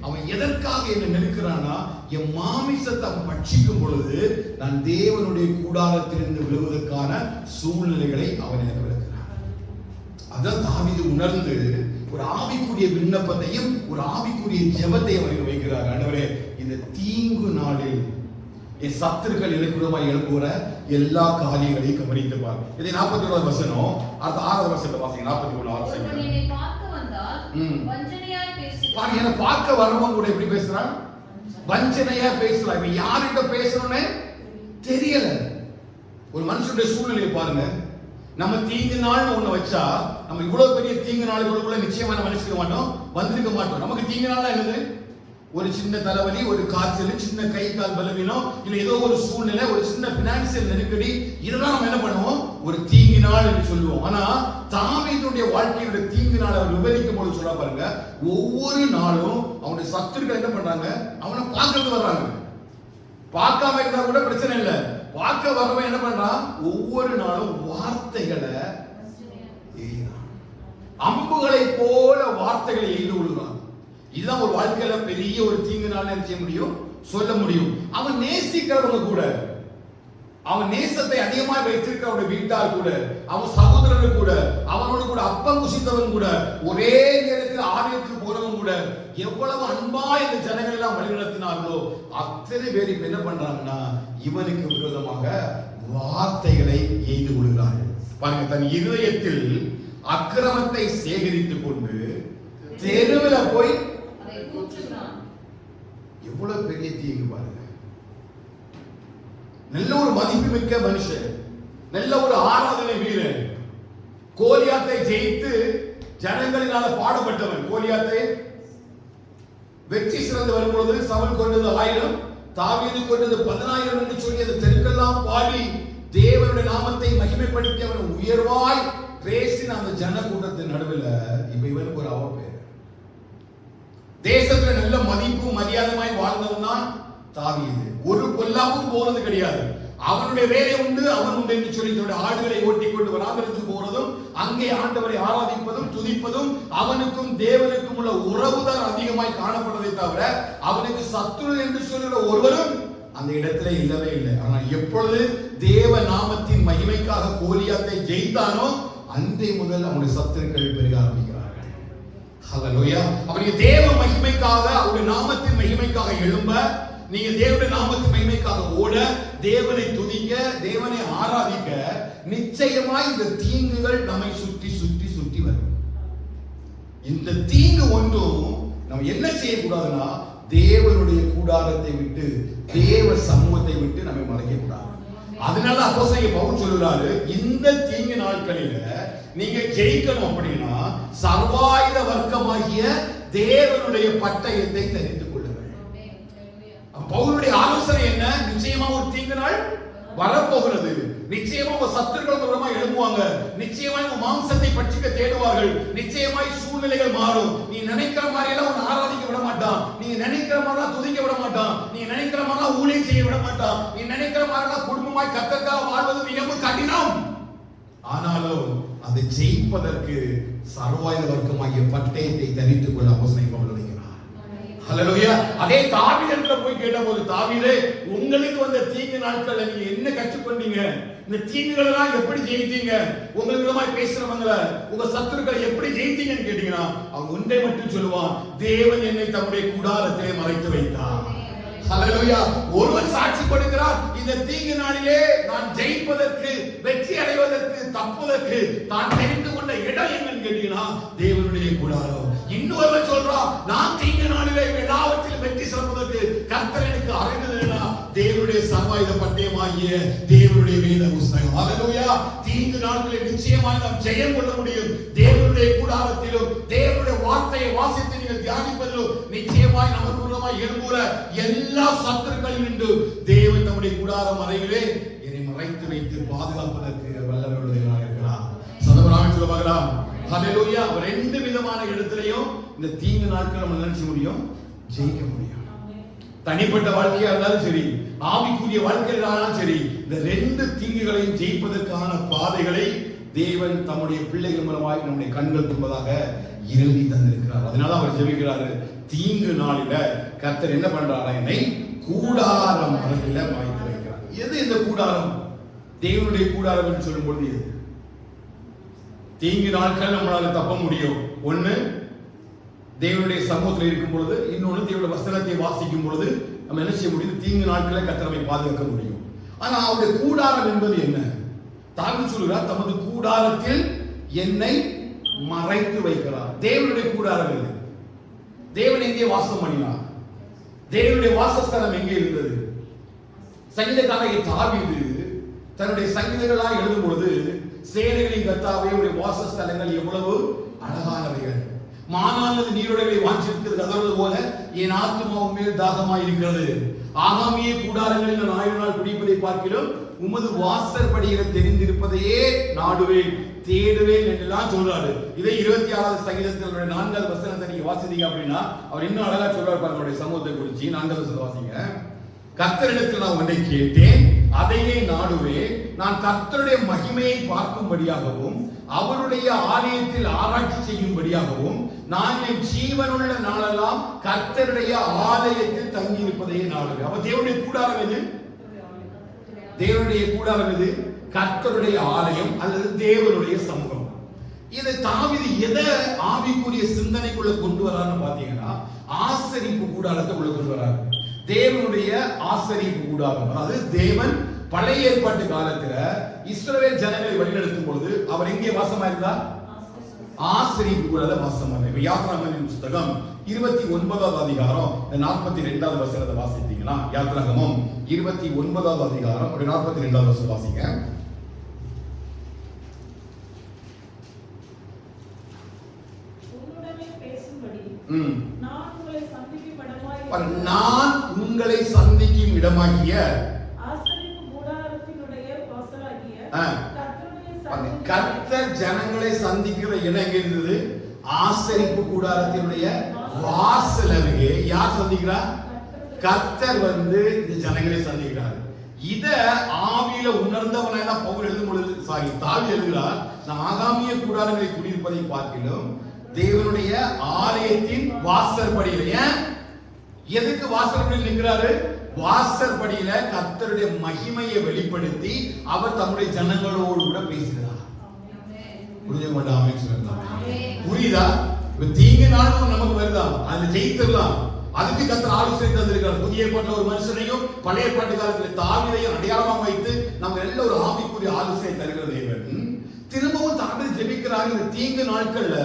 அவன் எதற்காக என்ன நெருக்கிறானா, என் மாமிசத்தை அவன் பட்சிக்கும் பொழுது நான் தேவனுடைய கூடாரத்திலிருந்து விழுவதற்கான சூழ்நிலைகளை அவன் எனக்கு விளக்குறான். அதான் தாவீது உணர்ந்து ஒரு ஆவிக்குரிய விண்ணப்பத்தையும் ஒரு ஆவிக்குரிய ஜெபத்தையும் அவனுக்கு வைக்கிறார். ஆண்டவரே, இந்த தீங்கு நாளில் என் சத்துருக்கள் எனக்கு விரோதமாய் எழுப்புகிற எல்லா காரியங்களையும் கவனித்து பார். இதை 41வது வசனம், அடுத்த 6வது வசனத்தை வாசிங்க. 41 என்னை பார்க்க வந்தால் வஞ்சனையாய் பேசுகிறான். பாருங்க, என்ன பார்க்க வரவங்க கூட எப்படி பேசுறான்? வஞ்சனையா பேசுறான். இப்ப யார்கிட்ட பேசணும்னு தெரியல. ஒரு மனுஷனுடைய சூழ்நிலையை பாருங்க. நம்ம தீங்கு நாள் ஒண்ணு வச்சா, நம்ம இவ்வளவு பெரிய தீங்கு நாளுக்குள்ள நிச்சயமா நம்ம நினைச்சிக்க மாட்டோம், வந்திருக்க மாட்டோம். நமக்கு தீங்கு நாள் என்னது? ஒரு சின்ன தலைவலி, ஒரு காய்ச்சல், சின்ன கை கால் பலவீனம், இல்ல ஏதோ ஒரு சூழ்நிலை, ஒரு சின்ன பினான்சியல் நெருக்கடி, இதெல்லாம் நம்ம என்ன பண்ணுவோம்? ஒரு தீங்கு நாள் என்று சொல்லுவோம். ஆனா தாவீதுடைய வாழ்க்கையோட தீங்கு நாள் அவர் விவரிக்கும் போது சொல்ல பாருங்க, ஒவ்வொரு நாளும் அவனுடைய சத்துருக்கள் என்ன பண்றாங்க? அவனை பார்க்கறது வர்றாங்க. பார்க்காம இருந்தா கூட பிரச்சனை இல்லை, பார்க்க வரவன் என்ன பண்றான்? ஒவ்வொரு நாளும் வார்த்தைகளை எய்தான், அம்புகளை போல வார்த்தைகளை எய்து விடுறான். இதுதான் ஒரு வாழ்க்கையில பெரிய ஒரு தீங்கு நாள் செய்ய முடியும், சொல்ல முடியும். அவன் நேசிக்கிறவங்க கூட, அவன் நேசத்தை அதிகமாக வைத்திருக்கிறவனுடைய வீட்டார் கூட, அவன் சகோதரர்கள் கூட, அவனோடு கூட அப்பம் குசித்தவன் கூட, ஒரே நேரத்தில் ஆலயத்துக்கு போறவன் கூட, எவ்வளவு அன்பா இந்த ஜனங்கள் எல்லாம் வழிநடத்தினார்களோ அத்தனை பேர் இப்ப என்ன பண்றாங்கன்னா இவனுக்கு விரோதமாக வார்த்தைகளை எய்து கொள்கிறார்கள். பாருங்க, தன் இருதயத்தில் அக்கிரமத்தை சேகரித்துக் கொண்டு தெருவில் போய் எவ்வளவு பெரிய தீங்கு பாருங்க. நல்ல ஒரு மதிப்புமிக்க மனுஷன், நல்ல ஒரு ஆராதனை வீரன், கோலியாத்தை ஜெயித்து ஜனங்களினால பாடப்பட்டவன். கோலியாத்தை வெற்றி சிறந்து வரும்பொழுது சவுல் கொண்டது 1000, தாவீது கொண்டது 10000 என்று சொல்லி அந்த தெருக்கெல்லாம் பாடி தேவனுடைய நாமத்தை மகிமைப்படுத்தி அவன் உயர்வாய் பேசின அந்த ஜன கூட்டத்தின் நடுவில் இப்ப இவனுக்கு ஒரு அவப்பேர். தேசத்துல நல்ல மதிப்பு மரியாதையாய் வாழ்ந்தவன் தான் தாவீது. ஒரு பொல்லாப்பும் போறது கிடையாது. அவனுடைய வேலை உண்டு, அவன் உண்டு என்று சொல்லி தன்னுடைய ஆடுகளை ஓட்டி கொண்டு வனாந்திரத்துக்கு போறதும், அங்கே ஆண்டவரை ஆராதிப்பதும் துதிப்பதும், அவனுக்கும் தேவனுக்கும் உள்ள உறவுதான் அதிகமாய் காணப்படுவதை தவிர அவனுக்கு சத்துரு என்று சொல்லுகிற ஒருவரும் அந்த இடத்துல இல்லவே இல்லை. ஆனா எப்பொழுது தேவ நாமத்தின் மகிமைக்காக கோலியாத்தை ஜெயித்தானோ அன்றை முதல் அவனுடைய சத்துருக்கள் பெருக ஆரம்பிக்கிறார்கள். ஹல்லேலூயா. அப்படி தேவ மகிமைக்காக, அவருடைய நாமத்தின் மகிமைக்காக எழும்ப, நீங்க தேவனுடைய நாமத்தின் மகிமைக்காக ஓட, தேவனை துதிக்க, தேவனை ஆராதிக்க, நிச்சயமாய் இந்த தீங்குகள் நம்மை சுற்றி சுற்றி சுற்றி வரும். இந்த தீங்கு ஒன்றும் நம்ம என்ன செய்யக்கூடாதுன்னா, தேவனுடைய கூடாரத்தை விட்டு, தேவ சமூகத்தை விட்டு நம்ம மறைக்க கூடாது. அதனால அப்போஸ்தலன் பவுல் சொல்றாரு, இந்த தீங்கு நாட்களில நீங்க ஜெயிக்கணும் அப்படின்னா சர்வாயுத வர்க்கமாகிய தேவனுடைய பட்டயத்தை தெரிந்து கொள்ளுங்கள். பவுலுடைய ஆலோசனை என்ன? நிச்சயமா ஒரு தீங்கு நாள் வரப்போகிறது. நிச்சயமா உங்க சத்துருக்கள் மூலமா எழும்புவாங்க. நிச்சயமா உங்க மாம்சத்தை பட்சிக்க தேடுவார்கள். நிச்சயமாய் சூழ்நிலைகள் மாறும். நீ நினைக்கிற மாதிரி எல்லாம் உன்னை ஆராதிக்க விட மாட்டான். நீ நினைக்கிற மாதிரி துதிக்க விட மாட்டான். நீ நினைக்கிற மாதிரி ஊழியம் செய்ய விட மாட்டான். நீ நினைக்கிற மாதிரி குடும்பமாய் கர்த்தருக்காக வாழ்வது மிகவும் கடினம். ஆனாலும் அதை ஜெயிப்பதற்கு சர்வாயுத வர்க்கமாகிய பட்டயத்தை தரித்துக் கொள்ள அப்போஸ்தலன் பவுல் நினைக்கிறார். ஹல்லேலூயா. அதே தாவீது போய் கேட்டபோது, தாவீதே, உங்களுக்கு வந்த தீங்கு நாட்கள் நீங்க என்ன கற்றுக்கொண்டீங்க? இந்த தீங்குகள் எல்லாம் எப்படி ஜெயித்தீங்க? உங்களுக்கு விதமாய் பேசுறவங்கள, உங்க சத்துருக்களை எப்படி ஜெயித்தீங்கன்னு கேட்டீங்கன்னா அவங்க ஒன்றை மட்டும் சொல்லுவான், தேவன் என்னை தம்முடைய கூடாரத்திலே மறைத்து வைத்தார். ஹல்லேலூயா. ஒருவன் சாட்சி கொடுக்கிறார், இந்த தீங்கு நாளிலே நான் ஜெயிப்பதற்கு, வெற்றி அடைவதற்கு, தப்புவதற்கு தான் தெரிந்து கொண்ட இடம் என்னன்னு கேட்டீங்கன்னா தேவனுடைய கூடாரம். இன்னொருவன் சொல்றான், நான் தீங்கு நாளிலே எல்லாவற்றிலும் வெற்றி சிறப்பதற்கு கர்த்தர் எனக்கு அறிந்ததுன்னா தேவனுடைய சர்வாயுத பட்டயமாகிய தேவனுடைய வேத புஸ்தகம். ஹல்லேலூயா. தீங்கு நாட்களில் நிச்சயமாக நாம் ஜெயம் கொள்ள முடியும். தேவனுடைய கூடாரத்திலும் தேவனுடைய வார்த்தையை வாசித்து நீங்கள் தியானிப்பதிலும் நிச்சயமாய் நமக்கு மூலமாய் எழும்புகிற எல்லா சத்துருக்களிலும் நின்று தேவன் நம்முடைய கூடாரம் அறையிலே என்னை மறைத்து வைத்து பாதுகாப்பதற்கு வல்லவருடையவராக இருக்கிறார். சதவராமன் சொல்ல பார்க்கலாம். ஹல்லேலூயா. ரெண்டு விதமான இடத்திலையும் இந்த தீங்கு நாட்கள் நம்ம நினைச்ச முடியும், ஜெயிக்க முடியும். தனிப்பட்ட வாழ்க்கையா இருந்தாலும் சரி, ஆவிக்குரிய வாழ்க்கையா இருந்தாலும் சரி, இந்த ரெண்டு தீங்குகளையும் ஜெயிப்பதற்கான பாதைகளை தேவன் தம்முடைய பிள்ளைகள் மூலமாய் நம்முடைய கண்கள் முன்பதாக எழுதி தந்திருக்கிறார். அதனால அவர் ஜெபிக்கிறாரு, தீங்கு நாளில கர்த்தர் என்ன பண்றாரா, என்னை கூடாரம் அருகில மறைத்து வைக்கிறார். எது இந்த கூடாரம்? தேவனுடைய கூடாரம் என்று சொல்லும் பொழுது எது? தீங்கு நாட்கள் நம்மளால தப்ப முடியும். ஒண்ணு தேவனுடைய சமூகத்தில் இருக்கும் பொழுது, இன்னொன்று தேவனுடைய வசனத்தை வாசிக்கும் பொழுது நம்ம என்ன செய்ய முடியும்? தீங்கு நாட்களை கர்த்தரை பாதுகாக்க முடியும். ஆனா அவருடைய கூடாரம் என்பது என்ன? தாவீது சொல்கிறார், தமது கூடாரத்தில் என்னை மறைத்து வைக்கிறார். தேவனுடைய கூடாரம் எது? தேவன் எங்கே வாசம் பண்ணினார்? தேவனுடைய வாசஸ்தலம் எங்கே இருந்தது? சங்கீதக்காரனாகிய தாவீது தன்னுடைய சங்கீதங்களாக எழுதும் பொழுது, சேனைகளின் கர்த்தாவே உடைய வாசஸ்தலங்கள் எவ்வளவு அழகானவைகள், மானானது நீரோடைகளை வாஞ்சிக்கிறது கதறது போல என் ஆத்துமாவும் மேல் தாகமாய் இருக்கிறது. ஆகாமிய கூடாரங்களில் நான் 1000 நாள் குடிப்பதை பார்க்கிறோம், உமது வாசற்படியில் தெரிந்திருப்பதையே நாடுவேன் தேடுவேன் என்றெல்லாம் சொல்றாரு. இதை 26வது சங்கீதத்தினுடைய 4வது வசனத்தை நீங்க வாசித்தீங்க அப்படின்னா அவர் இன்னும் அழகா சொல்றாரு பாருங்க. அவருடைய சமூகத்தை குறித்து 4வது வசனத்தை வாசிங்க. கர்த்தரிடத்தில் நான் ஒன்றை கேட்டேன், அதையே நாடுவேன். நான் கர்த்தருடைய மகிமையை பார்க்கும்படியாகவும் அவருடைய ஆலயத்தில் ஆராய்ச்சி செய்யும்படியாகவும் நான் என் ஜீவனுள்ள நாளெல்லாம் கர்த்தருடைய ஆலயத்தில் தங்கி இருப்பதையே நாடுவேன். அப்ப தேவனுடைய கூடாரம் எது? தேவனுடைய கூடாரம் எது? கர்த்தருடைய ஆலயம் அல்லது தேவனுடைய சமூகம். இதை தாவீது எதை ஆவிக்குரிய சிந்தனைக்குள்ள கொண்டு வரான்னு பாத்தீங்கன்னா, ஆசரிப்பு கூடாரத்தை உள்ள கொண்டு வராரு. தேவனுடைய ஆசரிப்பு கூடாரம், அதாவது தேவன் பழைய ஏற்பாட்டு காலத்துல இஸ்ரவேல் ஜனங்களை வழிநடத்தும் பொழுது அவர் எங்கே வாசமா இருந்தார்? ஆசரிப்பு கூடாரத்துல வாசமா இருந்தார். இப்ப யாத்ராகமத்தின் புத்தகம் 29வது அதிகாரம் 42வது வசனத்தை வாசித்தீங்கன்னா, யாத்ராகமம் 29வது அதிகாரம் 42வது வசனம் வாசிங்க. நான் உங்களை சந்திக்கும் இடமாகிய கர்த்தர் ஜனங்களை சந்திக்கிற இடம் எங்க இருந்தது? ஆசரிப்பு கூடாரத்தினுடைய வாசல் அருகே. யார் சந்திக்கிறார்? கர்த்தர் வந்து இந்த ஜனங்களை சந்திக்கிறார். இத ஆவியில உணர்ந்தவனாக பவுல் எழுதும் பொழுது, தாவீது எழுதுகிறார், நான் ஆகாமிய கூடாரங்களை குடியிருப்பதை பார்க்கிலும் தேவனுடைய ஆலயத்தின் வாசற்படியில. எதுக்கு வாசற்படியில் நிற்கிறாரு? வாசற்படியில கர்த்தருடைய மகிமையை வெளிப்படுத்தி அவர் தம்முடைய ஜனங்களோடு கூட பேசுகிறார். புரியுதா? தீங்கு நாளும் நமக்கு வருதா, அதுல ஜெயித்திடலாம். அதுக்கு கர்த்தர் ஆலோசனை தந்திருக்கிறார். புதிய ஏற்பாட்டுல ஒரு மனுஷனையும் பழைய ஏற்பாட்டு காலத்தில் தாவீதையும் அடையாளமாக வைத்து நம்ம எல்லாம் ஒரு ஆவிக்குரிய ஆலோசனை தருகிற தேவன் திரும்பவும் தாவீது ஜெபிக்கிறார். இந்த தீங்கு நாட்கள்ல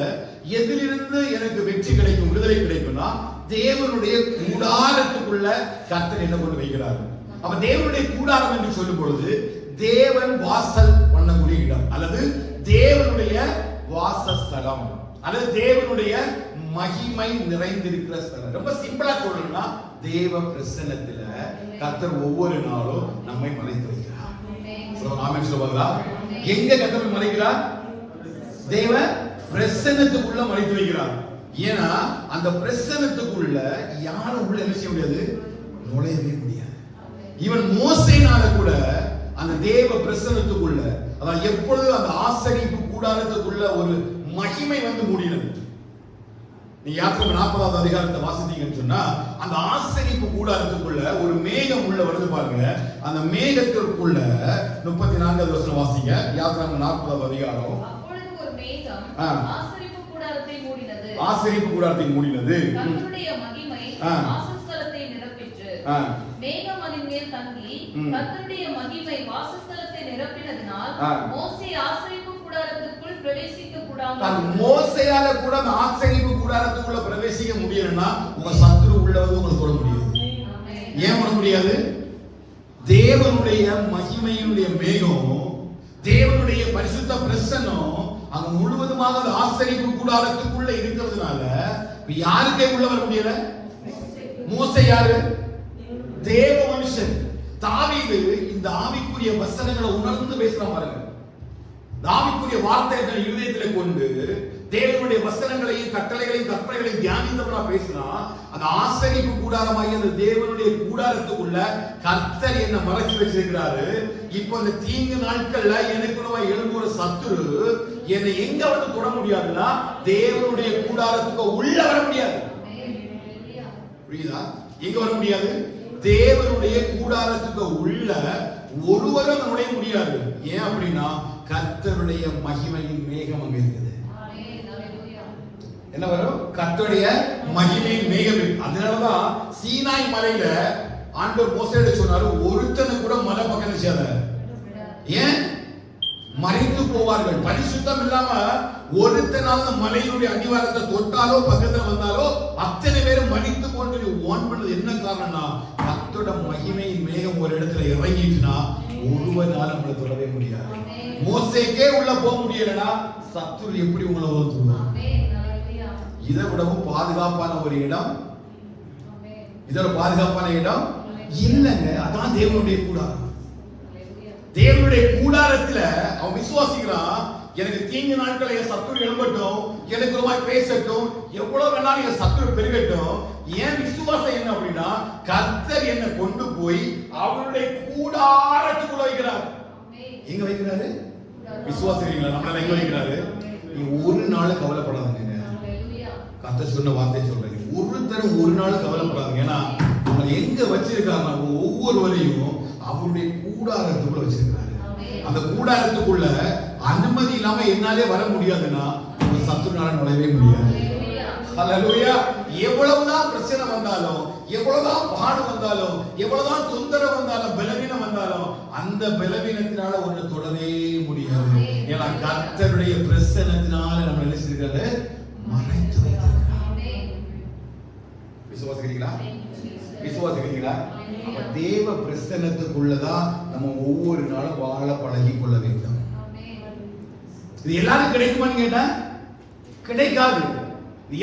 எதிலிருந்து எனக்கு வெற்றி கிடைக்கும், விடுதலை கிடைக்கும்னா தேவனுடைய கூடாரத்துக்குள்ள கர்த்தர் என்ன கொண்டு வைக்கிறார். அப்ப தேவனுடைய கூடாரம் என்று சொல்லும் பொழுது தேவன் வாசல் பண்ணக்கூடிய இடம், அல்லது தேவனுடைய வாசஸ்தலம், அல்லது தேவனுடைய மகிமை நிறைந்திருக்கிற ஸ்தலம். ரொம்ப சிம்பிளா சொல்லணும்னா தேவ பிரசன்னத்துல கர்த்தர் ஒவ்வொரு நாளும் நம்மை மறைத்து வைக்கிறார். ஆமென் சொல்லுவாங்களா? எங்க கர்த்தர் மறைக்கிறார்? தேவ பிரசன்னத்துக்குள்ள மறைத்து வைக்கிறார். ஏன்னா அந்த பிரசன்னத்துக்குள்ள யாரும் உள்ள என்ன செய்ய முடியாது? நுழையவே முடியாது. இவன் மோசேனால கூட அந்த தேவ பிரசன்னத்துக்குள்ள, அதாவது எப்பொழுது அந்த ஆசரிப்பு கூடாரத்துக்குள்ள ஒரு மகிமை வந்து மூடினது. நீ யாத்திரை 40வது அதிகாரத்தை வாசித்தீங்கன்னு சொன்னா, அந்த ஆசரிப்பு கூடாரத்துக்குள்ள ஒரு மேகம் உள்ள வருது பாருங்க. அந்த மேகத்திற்குள்ள 34வது வசனம் வாசிங்க. யாத்திரை 40வது அதிகாரம். அப்பொழுது ஒரு மேகம் ஆசரிப்பு கூடாரத்தை மூடினது. ஆசரிப்பு கூடாரத்தை மூடினது. கர்த்தருடைய மகிமை வாசஸ்தலத்தை நிரப்பிற்று. மேகம் அதன் மேல் தங்கி கர்த்தருடைய மகிமை வாசஸ்தலத்தை நிரப்பினதினால் மோசே ஆசரிப்பு கூடாரத்துக்குள் பிரவேசிக்க கூடாது. மோசேயால கூட அந்த ஆசரிப்பு கூடாரத்துக்குள்ள பிரவேசிக்க முடியலன்னா உங்க சத்துரு உள்ள வந்து உங்களுக்கு தொட முடியாது. ஏன் தொட முடியாது? தேவனுடைய மகிமையினுடைய மேகம், தேவனுடைய பரிசுத்த பிரசன்னம் அங்க முழுவதுமாக அந்த ஆசரிப்பு கூடாரத்துக்குள்ள இருக்கிறதுனால யாருக்கே உள்ள வர முடியல. மோசே யாரு? தேவ மனுஷன். தாவீது இந்த ஆவிக்குரிய வசனங்களை உணர்ந்து பேசுறான் பாருங்க. ஆவிக்குரிய வார்த்தைகளை இருதயத்திலே கொண்டு தேவனுடைய வசனங்களையும் கட்டளைகளையும் கற்பனைகளையும் தியானித்தவனா பேசினா, அந்த ஆசரிப்பு கூடாரமாகிய அந்த தேவனுடைய கூடாரத்துக்குள்ள கர்த்தர் என்ன மறைச்சு வச்சிருக்கிறாரு. இப்போ அந்த தீங்கு நாட்கள்ல எனக்குள்ள எழும்புற சத்துரு என்னை எங்க வந்து தொட முடியாதுன்னா தேவனுடைய கூடாரத்துக்கு உள்ள வர முடியாது. புரியுதா? எங்க வர முடியாது? தேவனுடைய கூடாரத்துக்கு உள்ள ஒருவரும் நுழைய முடியாது. ஏன் அப்படின்னா கர்த்தருடைய மகிமையின் மேகம் அங்க இருக்குது. என்ன வரும்? கர்த்தருடைய மகிமையின் மேகம். அதனாலதான் சீனாய் மலையில ஆண்டவர் மோசேயிடம் சொன்னாரு, ஒருத்தனை கூட மலை பக்கம் செய்யாத. ஏன்? மறைத்து போவார்கள். பரிசுத்தம் இல்லாம ஒருத்தனால மலையினுடைய அடிவாரத்தை தொட்டாலோ பக்கத்துல வந்தாலோ அத்தனை பேரும் மறித்து கொண்டு ஓன் பண்ணது என்ன காரணம்னா, கர்த்தரோட மகிமையின் மேகம் ஒரு இடத்துல இறங்கிட்டுனா ஒருவனால நம்மளை தொடவே முடியாது. மோசேக்கே உள்ள போக முடியலனா சத்துரு எப்படி உங்களை ஓதுவான்? இதை விடவும் பாதுகாப்பான ஒரு இடம், இதோட பாதுகாப்பான இடம் இல்லைங்க. அதான் தேவனுடைய கூடாரம். தேவனுடைய கூடாரத்துல அவன் விசுவாசிக்கிறான், எனக்கு தீங்கு நாட்களை என் சத்துரு எழும்பட்டும், எனக்கு ரொம்ப பேசட்டும், எவ்வளவு வேணாலும் என் சத்துரு பெருகட்டும். ஏன் விசுவாசம் என்ன அப்படின்னா, கர்த்தர் என்னை கொண்டு போய் அவருடைய கூடாரத்துக்குள்ள வைக்கிறார். எங்க வைக்கிறாரு? விசுவாசிக்கிறீங்களா? நம்மள எங்க வைக்கிறாரு? நீ ஒரு நாள் கவலைப்படாதீங்க. கர்த்தர் சொன்ன வார்த்தை சொல்றேன், ஒருத்தரும் ஒரு நாள் கவலைப்படாதீங்க. ஏன்னா நம்ம எங்க வச்சிருக்காங்க, ஒவ்வொருவரையும் அவருடைய கூடாரத்துக்குள்ள வச்சிருக்கிறாரு. அந்த கூடாரத்துக்குள்ள அனுமதி இல்லாம என்னாலே வர முடியாதுன்னா சத்துருனால நுழையவே முடியாது. ஹல்லேலூயா. எவ்வளவுதான் பிரச்சனை வந்தாலும், எவ்வளவுதான் பாடு வந்தாலும், எவ்வளவுதான் தொந்தரவு வந்தாலும், பலவீனம் வந்தாலும் அந்த பலவீனத்தினால ஒன்று தொடவே முடியாது. ஏன்னா கர்த்தருடைய பிரசன்னத்தினால நம்ம என்ன செய்யறது? மறைத்து வைத்திருக்கிறார். விசுவாசிக்கிறீங்களா? விசுவாசிக்கிறீங்களா? அப்ப தேவ பிரசன்னத்துக்குள்ளதான் நம்ம ஒவ்வொரு நாளும் வாழ பழகி கொள்ள வேண்டும். இது எல்லாரும் கிடைக்குமான்னு கேட்டா கிடைக்காது.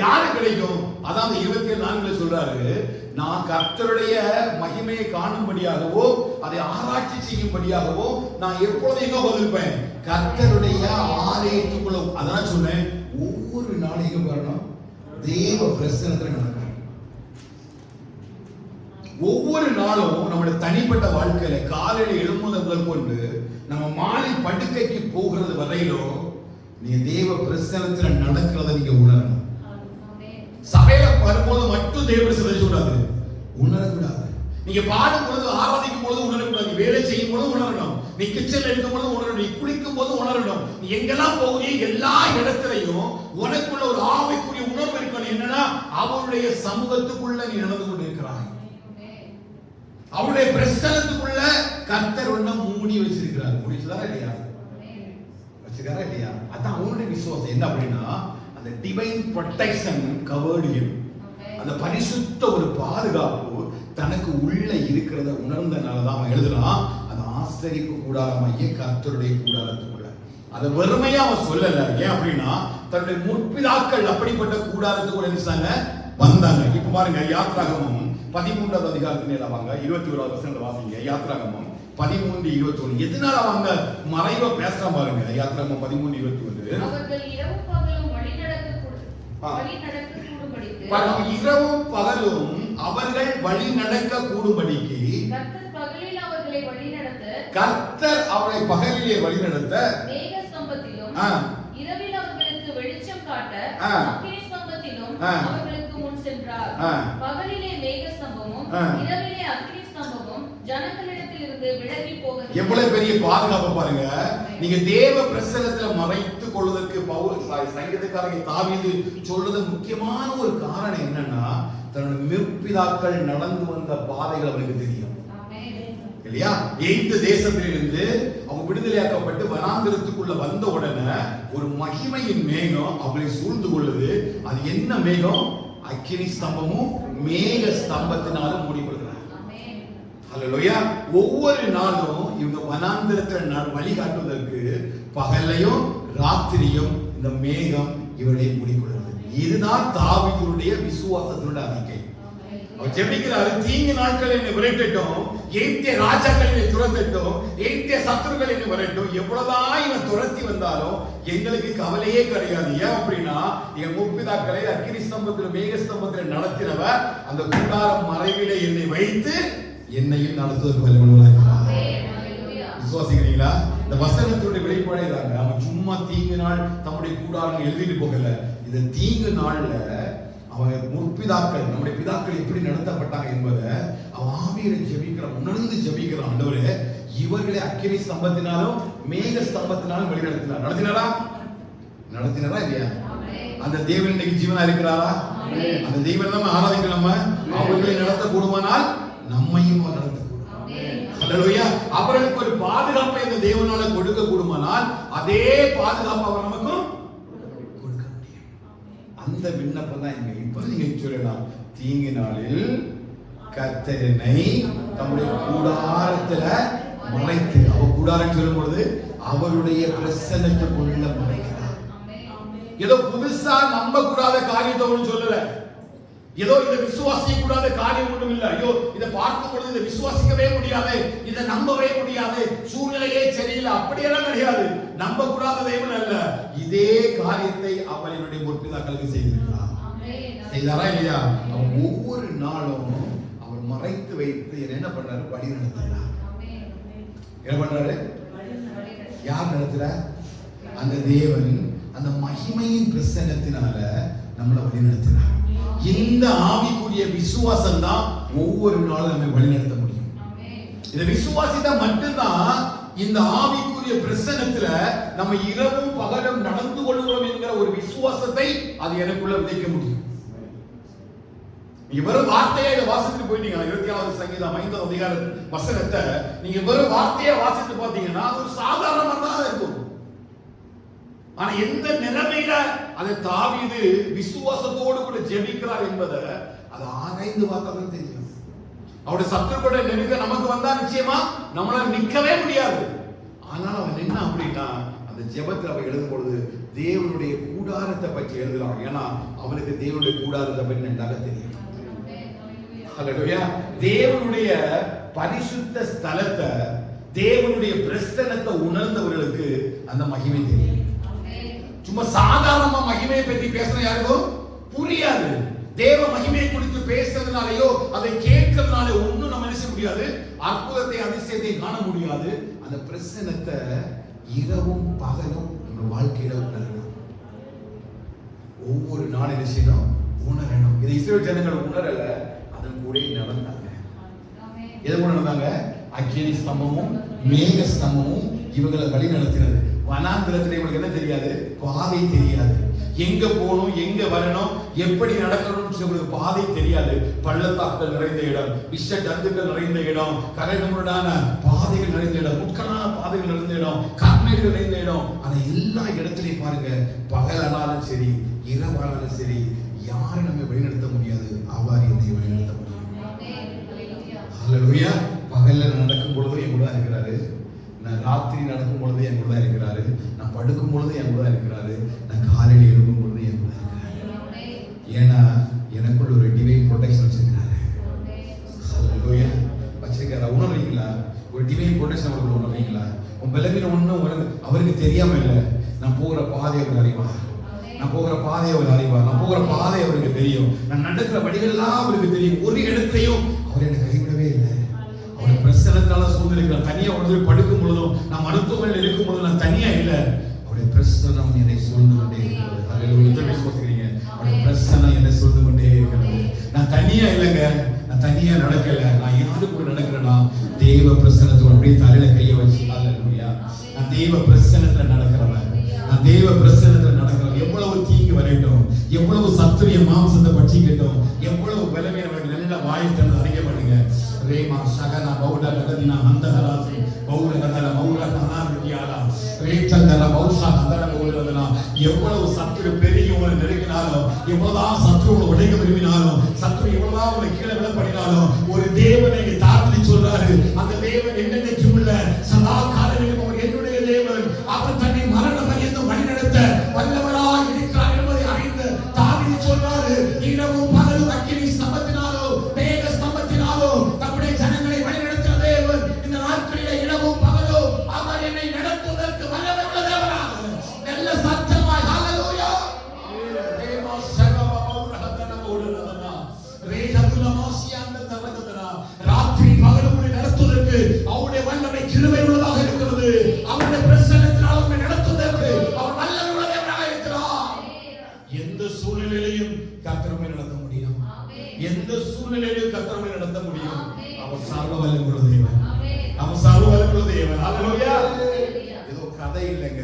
யாரு கிடைக்கும்? அதான் 27:4 சொல்றாரு, நான் கர்த்தருடைய மகிமையை காணும்படியாகவோ அதை ஆராய்ச்சி செய்யும்படியாகவோ நான் எப்பொழுதும் எங்க வந்திருப்பேன்? கர்த்தருடைய ஆலயத்துக்குள்ள. அதான் சொன்னேன், ஒவ்வொரு நாளையும் வரணும் தேவ பிரசன்னத்துல நடக்கும். ஒவ்வொரு நாளும் நம்முடைய தனிப்பட்ட வாழ்க்கையில காலையில எழும்புவது முதல் கொண்டு நம்ம மாலை படுக்கைக்கு போகிறது வரையிலும் நீங்க தேவ பிரசன்னத்துல நடக்கிறத நீங்க உணரணும். சபையில வரும்போது மட்டும் தேவ பிரசன்னத்தை கூடாது, உணரக்கூடாது. நீங்க பாடும் பொழுது, ஆராதிக்கும் பொழுது உணரக்கூடாது. வேலை செய்யும் பொழுது உணரணும். நீ கிச்சன்ல இருக்கும் பொழுது உணரணும். நீ குளிக்கும் போது உணரணும். நீ எங்கெல்லாம் போகிறீங்க எல்லா இடத்திலையும் உனக்குள்ள ஒரு ஆவிக்குரிய உணர்வு இருக்கணும். என்னன்னா அவருடைய சமூகத்துக்குள்ள நீ நடந்து கொண்டிருக்கிறாய். அவருடைய பிரசன்னத்துக்குள்ள கர்த்தர் ஒண்ணு மூடி வச்சிருக்கிறார். முடிச்சதா இல்லையா? வச்சிருக்காரா இல்லையா? அதான் அவருடைய விசுவாசம். என்ன அப்படின்னா, அந்த டிவைன் ப்ரொடெக்ஷன் கவர்டு ஹிம். அந்த பரிசுத்த ஒரு பாதுகாப்பு தனக்கு உள்ள இருக்கிறத உணர்ந்தனால தான் அவன் எழுதுறான், அந்த ஆசரிப்பு கூடாரமாகிய கர்த்தருடைய கூடாரத்துக்குள்ள. அதை வெறுமையா அவன் சொல்லல. ஏன் அப்படின்னா, தன்னுடைய முற்பிதாக்கள் அப்படிப்பட்ட கூடாரத்துக்குள்ள நினைச்சாங்க, வந்தாங்க. இப்ப பாருங்க, யாத்ராகமம் 13வது அதிகாரத்திலே வாங்க 21வது வசனத்தை வாசிங்க. யாத்ராகமம் 13:21. எதனால அவங்க மறைவா பேசுறான் பாருங்க. யாத்ராகமம் 13:21. அவர்கள் இரவும் பகலும் வழி நடக்க கூடும்படிக்கு. இரவும் பகலும் அவர்கள் வழி நடக்க கூடும்படிக்கு கர்த்தர் பகலில் அவர்களை வழி நடத்த, கர்த்தர் அவர்களை பகலிலே வழி நடத்த மேக ஸ்தம்பத்திலும் இரவில் அவர்களுக்கு வெளிச்சம் காட்ட அக்கினி ஸ்தம்பத்திலும் அவர்களுக்கு முன் சென்றார். பகலிலே மேக ஸ்தம்பமும் இரவிலே அக்கினி ஸ்தம்பமும் ஜனங்களிடத்தில் இருந்து விலகி போக. எவ்வளவு பெரிய பாதுகாப்பு பாருங்க. நீங்க தேவ பிரசன்னத்துல மறைத்துக் கொள்வதற்கு பவுல் சங்கீதக்காரங்க தாவீது சொல்றது முக்கியமான ஒரு காரணம் என்னன்னா, தன்னுடைய முற்பிதாக்கள் நடந்து வந்த பாதைகள் அவருக்கு தெரியும் இல்லையா? எகிப்து தேசத்திலிருந்து அவங்க விடுதலையாக்கப்பட்டு வனாந்திரத்துக்குள்ள வந்த உடனே ஒரு மகிமையின் மேகம் அவங்களை சூழ்ந்து கொள்ளுது. அது என்ன மேகம்? அக்கினி ஸ்தம்பமும் மேக ஸ்தம்பத்தினாலும் மூடிக்கொள்கிறார். ஹல்லேலூயா. ஒவ்வொரு நாளும் இவங்க வனாந்திரத்துல வழிகாட்டுவதற்கு பகல்லையும் ராத்திரியும் இந்த மேகம் இவர்களை மூடிக்கொள்கிறது. இதுதான் தாவீதுடைய விசுவாசத்தினுடைய அறிக்கை. அவர் ஜெபிக்கிறாரு, தீங்கு நாட்கள் என்னை விரட்டட்டும், எய்திய ராஜாக்கள் என்னை துரத்தட்டும், எய்திய சத்துருக்கள் என்னை விரட்டும். எவ்வளவுதான் இவன் துரத்தி வந்தாலும் எங்களுக்கு கவலையே கிடையாது. ஏன் அப்படின்னா என் முற்பிதாக்களை அக்கினி ஸ்தம்பத்தில் மேக ஸ்தம்பத்தில் நடத்தினவர் அந்த கூடாரம் மறைவிலே என்னை வைத்து என்னையும் நடத்துவதற்கு வல்லவனாக இருக்கிறார். விசுவாசிக்கிறீங்களா? இந்த வசனத்தினுடைய வெளிப்பாடே தாங்க. அவன் சும்மா தீங்கு நாள் தம்முடைய கூடாரம் எழுதிட்டு போகல. இந்த தீங்கு நாள்ல அவன் முற்பிதாக்கள், நம்முடைய பிதாக்கள் எப்படி நடத்தப்பட்டாங்க என்பதை அவன் ஆவியில ஜெபிக்கிறான், உணர்ந்து ஜெபிக்கிறான். ஆண்டவரே, இவர்களை அக்கினி ஸ்தம்பத்தினாலும் மேக ஸ்தம்பத்தினாலும் வழி நடத்தினார். நடத்தினாரா இல்லையா? அந்த தேவன் இன்னைக்கு ஜீவனா இருக்கிறாரா? அந்த தேவன் நம்ம ஆராதிக்கலாமா? அவர்களை நடத்த கூடுமானால் நம்மையும் நடத்த கூடும். அல்லேலூயா. அவர்களுக்கு ஒரு பாதுகாப்பை இந்த தேவனால கொடுக்க கூடுமானால் அதே பாதுகாப்பு அவர் நமக்கும் கொடுக்க முடியும். அந்த விண்ணப்பம் தான் இங்க. இப்ப நீங்க சொல்லலாம், தீங்கு நாளில் கர்த்தர் என்னை தம்முடைய கூடாரத்துல மறைத்து, அவர் கூடாரம் சொல்லும் பொழுது அவருடைய பிரசன்னத்துக்குள்ள மறைக்கிறார். ஏதோ புதுசா நம்ப கூடாத காரியத்தை ஒன்று சொல்லல, ஏதோ இதை விசுவாசிக்க கூடாத காரியம் ஒன்றும் இல்லை. ஐயோ, இதை பார்க்கும் பொழுது இதை விசுவாசிக்கவே முடியாது, இதை நம்பவே முடியாது, சூழ்நிலையே சரியில்லை, அப்படியெல்லாம் கிடையாது. நம்ப கூடாத தேவன் அல்ல. இதே காரியத்தை அவர் என்னுடைய முற்பிதாக்களுக்கு செய்திருக்கிறார். செய்தாரா இல்லையா? அவர் ஒவ்வொரு நாளும் அவர் மறைத்து வைத்து என்ன பண்றாரு? வழி நடத்துறார். என்ன பண்றாரு? யார் நடத்துறார்? அந்த தேவன் அந்த மகிமையின் பிரசன்னத்தினால நம்மளை வழி நடத்துறார். இந்த ஆவிக்குரிய விசுவாசம் தான் ஒவ்வொரு நாளும் நம்மை வழிநடத்த முடியும். இந்த விசுவாசித்தா மட்டும்தான் இந்த ஆவிக்குரிய பிரசன்னத்துல நம்ம இரவும் பகலும் நடந்து கொள்கிறோம் என்கிற ஒரு விசுவாசத்தை அது எனக்குள்ள விதைக்க முடியும். நீங்க வெறும் வார்த்தையை வாசித்து போயிட்டீங்க, 24வது சங்கீதம் 5வது அதிகார வசனத்தை நீங்க வெறும் வார்த்தையை வாசித்து பார்த்தீங்கன்னா அது சாதாரணமா தான் இருக்கும். ஆனா எந்த நிலைமையில அதை தாவீது விசுவாசத்தோடு கூட ஜெபிக்கிறார் என்பதை அதை ஆராய்ந்து பார்த்தாலும் தெரியும். அவருடைய சத்துருக்களுடைய நெருங்க நமக்கு வந்தா நிச்சயமா நம்மளால நிக்கவே முடியாது. ஆனால் அவன் நின்ன அப்படின்னா அந்த ஜெபத்தில் அவன் எழுதும் பொழுது தேவனுடைய கூடாரத்தை பற்றி எழுதலாம். ஏன்னா அவனுக்கு தேவனுடைய கூடாரத்தை பற்றி நன்றாக தெரியும். ஹல்லேலூயா. தேவனுடைய பரிசுத்த ஸ்தலத்தை, தேவனுடைய பிரசன்னத்தை உணர்ந்தவர்களுக்கு அந்த மகிமை தெரியும். சும்மா சாதாரணமா மகிமையை பற்றி பேசுற யாருக்கும் புரியாது. தேவ மகிமையை குறித்து பேசுறதுனாலயோ அதை கேட்கறதுனால ஒண்ணும் நம்ம நினைச்ச முடியாது, அற்புதத்தை அதிசயத்தை காண முடியாது. அந்த பிரசன்னத்தை இரவும் பகலும் நம்ம வாழ்க்கையில உணரணும். ஒவ்வொரு நாள் என்ன செய்யணும்? உணரணும். இதை இஸ்ரவேல் ஜனங்கள் உணரல, அதன் கூட நடந்தாங்க. எது கூட நடந்தாங்க? அக்கினி ஸ்தம்பமும் மேக ஸ்தம்பமும் இவங்களை வழி நடத்தினது. வனாந்திரத்தில் இவங்களுக்கு என்ன தெரியாது? பாதை தெரியாது. எங்க போகணும், எங்க வரணும், எப்படி நடக்கணும்னு பாதை தெரியாது. பள்ளத்தாக்குகள் நிறைந்த இடம், விஷ ஜந்துக்கள் நிறைந்த இடம், கரைமுரடான பாதைகள் நிறைந்த இடம், முட்களான பாதைகள் நிறைந்த இடம், கண்ணீர்கள் நிறைந்த இடம். ஆனா எல்லா இடத்துலையும் பாருங்க, பகலானாலும் சரி இரவானாலும் சரி யாரும் நம்ம வழிநடத்த முடியாது. அவ்வாறு என்னை வழிநடத்த முடியும். ஹல்லேலூயா. பகல்ல நடக்கும் பொழுதும் என் கூட தான் இருக்கிறாரு, நான் ராத்திரி நடக்கும் பொழுது என் கூட தான் இருக்கிறாரு, நான் படுக்கும் பொழுது என் கூட தான் இருக்கிறாரு, நான் காலையில் எழும்பும் பொழுது என் கூட தான் இருக்கிறாரு. ஏன்னா எனக்குள்ள ஒரு டிவைன் ப்ரொடெக்ஷன் வச்சிருக்கிறாரு. ஹல்லேலூயா. வச்சிருக்காரு. உணர்றீங்களா? ஒரு டிவைன் ப்ரொடெக்ஷன் அவருக்கு உணர்றீங்களா? உன் பலவீனம் ஒன்றும் அவருக்கு தெரியாம இல்லை. நான் போகிற பாதை அவர் அறிவார், நான் போகிற பாதை அவர் அறிவார், நான் போகிற பாதை அவருக்கு தெரியும், நான் நடக்கிற வழிகள்லாம் அவருக்கு தெரியும். ஒரு இடத்துலையும் அவர் என்னை கைவிடவே இல்லை. அவருடைய பிரசன்னத்தினால சூழ்நிலைக்கு தனியா உடனே படுக்கும் பொழுதும், நான் மருத்துவமனையில் இருக்கும் பொழுதும் நான் தனியா இல்லை. அவருடைய பிரசன்னம் என்னை சூழ்ந்து கொண்டே இருக்கிறது. ஹல்லேலூயா. எத்தனை பேர் சொல்றீங்க? அவருடைய பிரசன்னம் என்னை சூழ்ந்து கொண்டே இருக்கிறது. நான் தனியா இல்லைங்க, நான் தனியா நடக்கல, நான் யாரு கூட நடக்கிறேன்னா தேவ பிரசன்னத்தோட அப்படியே தலையில கையை வச்சு. ஹல்லேலூயா. நான் தேவ பிரசன்னத்துல நடக்கிறவன், நான் தேவ பிரசன்னத்துல நடக்கிறவன். எவ்வளவு தீங்கு வரட்டும், எவ்வளவு சத்துரிய மாம்சத்தை பட்சிக்கட்டும், எவ்வளவு பலவீனம் நல்ல வாயை திறந்து அறிக்கை பண்ணுங்க. ரேமா சகனா பௌட லகதினா ஹந்தஹராசி பௌட கதல மௌர கனாரியாலா ரேச்சந்தர பௌஷா கதல பௌடனா. எவ்வளவு சத்துரு பெரிய உங்களை நெருங்கினாலும், எவ்வளவுதான் சத்துரு உங்களை உடைக்க விரும்பினாலும், சத்துரு எவ்வளவுதான் உங்களை கீழே விழ பண்ணினாலும், ஒரு தேவனை தாழ்த்தி சொல்றாரு. அந்த தேவன் என்னென்னைக்கும் உள்ள சதா காலங்களிலும் அவர் என்னுடைய தேவன், அவர் தன்னை மரண பரியந்தம் வழிநடத்த வல்லவராய் இருக்கிறார் என்பதை அறிந்த தாவீது சொல்றாரு. இரவும் பகலும் அக்கினி ஸ்தம்பத்தினாலோ அவர் சர்வ வல்லமையுள்ள தேவன். ஆமென். அவர் சர்வ வல்லமையுள்ள தேவன். ஹalleluya. ஹalleluya. ஏதோ கதை இல்லைங்க,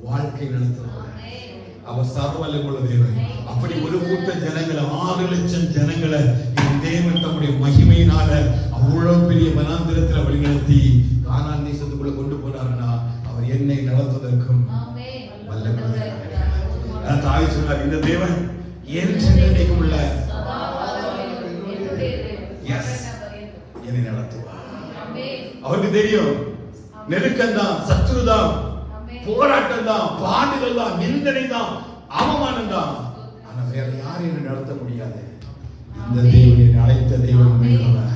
வாழ்க்கை நடத்துறவர். ஆமென். அவர் சர்வ வல்லமையுள்ள தேவன். அப்படி ஒரு கூட்ட ஜனங்களை 6 லட்சம் ஜனங்களை இந்த தேவன் தம்முடைய மகிமையினால அவ்வளவு பெரிய வனாந்திரத்துல வழிநடத்தி கானான் தேசத்துக்குள்ள கொண்டு போனாருன்னா அவர் என்னை நடத்துவதற்கும் ஆமென். வல்லமையுள்ள தேவன். தாவீது சொன்னார், இந்த தேவன் என்றென்றைக்கும் உள்ள சதா காலங்களிலும் என்னுடைய தேவன். Yes. என்னை நடத்துவார். ஆமென். அவருக்கு தெரியும் நெருக்கம் தான், சத்துருதான், ஆமென். போராட்டம் தான், பாடுகள் தான், நிந்தனை தான், அவமானம் தான். ஆனா வேற யாரும் என்னை நடத்த முடியாது. இந்த தேவன் என்னை அழைத்த தேவன் உண்மையுள்ளவர்.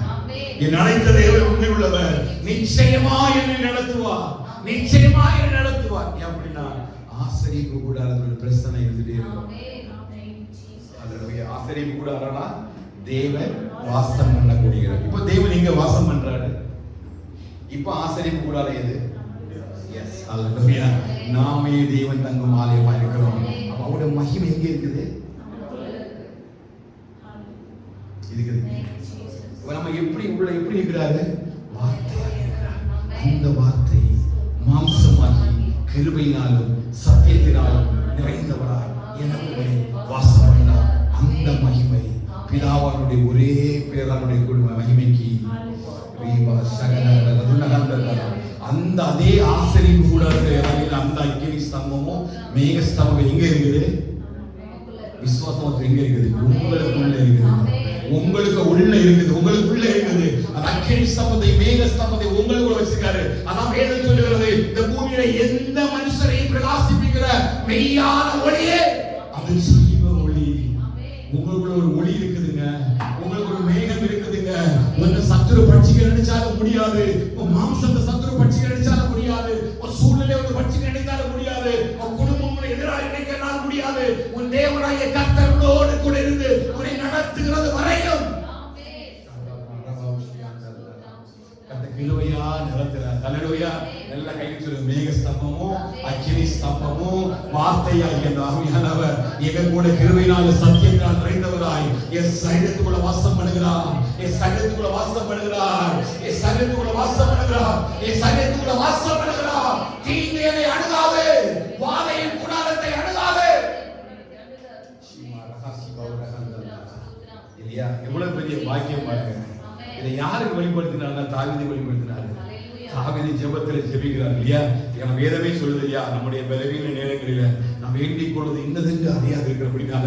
என் அழைத்த தேவன் உண்மையுள்ளவர். நிச்சயமா என்னை நடத்துவார். நிச்சயமா என்னை நடத்துவார். அப்படின்னா ஆசரிப்பு கூடாரத்துல ஒரு பிரச்சனை இருந்துட்டே இருக்கும். அல்லேலூயா. ஆசரிப்பு கூடாரம்னா தேவன் வாசம் பண்ணக்கூடிய இடம். இப்ப தேவன் இங்க வாசம் பண்றாரு. இப்ப ஆசரிப்பு கூடாரம் எது? எஸ், அல்லேலூயா. நாமே தேவன் தங்கும் ஆலயமா இருக்கிறோம். அப்ப அவருடைய மகிமை எங்க இருக்குது? இருக்குது. நம்ம எப்படி உள்ள எப்படி இருக்கிறாரு? வார்த்தையாக இருக்கிறார். அந்த வார்த்தை மாம்சமாகி கிருபையினாலும் சத்தியத்தினாலும் நிறைந்தவராய் எனக்குள்ளே வாசம் பண்ணார். அந்த மகிமை பிதாவானுடைய ஒரே பேரானுடைய மகிமைக்கு அந்த அதே ஆசரிப்பு கூட அந்த அக்கினி ஸ்தம்பமும் மேக ஸ்தம்பம் எங்க இருக்குது? விசுவாசம் எங்க இருக்குது? உங்களுக்குள்ள இருக்குது. உங்களுக்கு உள்ள இருக்குது. உங்களுக்குள்ள இருக்குது. அந்த அக்கினி ஸ்தம்பத்தை மேக ஸ்தம்பத்தை உங்களுக்குள்ள வச்சிருக்காரு. அதான் வேதம் சொல்லுகிறது, இந்த பூமியில எந்த மனுஷரையும் பிரகாசிப்பிக்கிற மெய்யான ஒளியே அது ஜீவ ஒளி. உங்களுக்குள்ள ஒரு ஒளி இருக்குதுங்க. உங்களுக்கு ஒரு மேகம் இருக்குதுங்க. உங்க சத்துரு பட்சிக்க நினைச்சாலும் முடியாது. உங்க மாம்சத்தை சத்துரு பட்சிக்க நினைச்சாலும் முடியாது. ஒரு சூழ்நிலை ஒரு பட்சிக்க நினைத்தாலும் முடியாது. உங்க குடும்பம் உங்களை எதிராக நினைக்கனால முடியாது. உன் தேவனாகிய கர்த்தர் உன்னோடு கூட இருந்து உன்னை நடத்துகிறது வரையும் கிலோயா நிலத்தினார். அல்லேலூயா. நல்ல கையில் சொல்லு. மேக ஸ்தம்பமும் அக்கினி ஸ்தம்பமும் வார்த்தையாகிய அந்த ஆவியானவர் எங்க கூட கிருபையினால சத்தியத்தினால் நிறைந்தவராய் என் சரீரத்துக்குள்ள வாசம் பண்ணுகிறார். என் சரீரத்துக்குள்ள வாசம் பண்ணுகிறார். என் சரீரத்துக்குள்ள வாசம் பண்ணுகிறார். என் சரீரத்துக்குள்ள வாசம் பண்ணுகிறார். தீங்கு என்னை அணுகாது. வாதையின் கூடாரத்தை அணுகாது. இல்லையா? எவ்வளவு பெரிய பாக்கியம் பாருங்க. இதை யாருக்கு வெளிப்படுத்தினார்னா தாவீதை வெளிப்படுத்தினார். தாவீது ஜெபத்துல ஜெபிக்கிறார் இல்லையா? ஏன்னா வேதமே சொல்லுது இல்லையா, நம்முடைய பலவீன நேரங்களில நாம் வேண்டிக் கொள்வது இன்னதென்று அறியாது இருக்கிறபடினால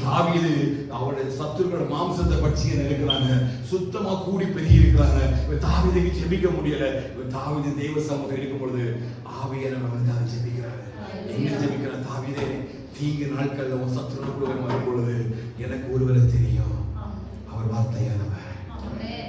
தாவீது அவருடைய சத்துருக்களோட மாம்சத்தை பட்சிக்க நினைக்கிறாங்க. சுத்தமா கூடி பெருகி இருக்கிறாங்க. தாவீதுக்கு ஜெபிக்க முடியல. தாவீது தெய்வ சமூகம் இருக்கும் பொழுது ஆவியானவர் வந்து அதை ஜெபிக்கிறாரு. என்ன ஜெபிக்கிறார்? தாவீதே, தீங்கு நாட்கள்ல உன் சத்துருக்குள்ள வரும் பொழுது எனக்கு ஒருவரை தெரியும். அவர் வார்த்தையானவர்.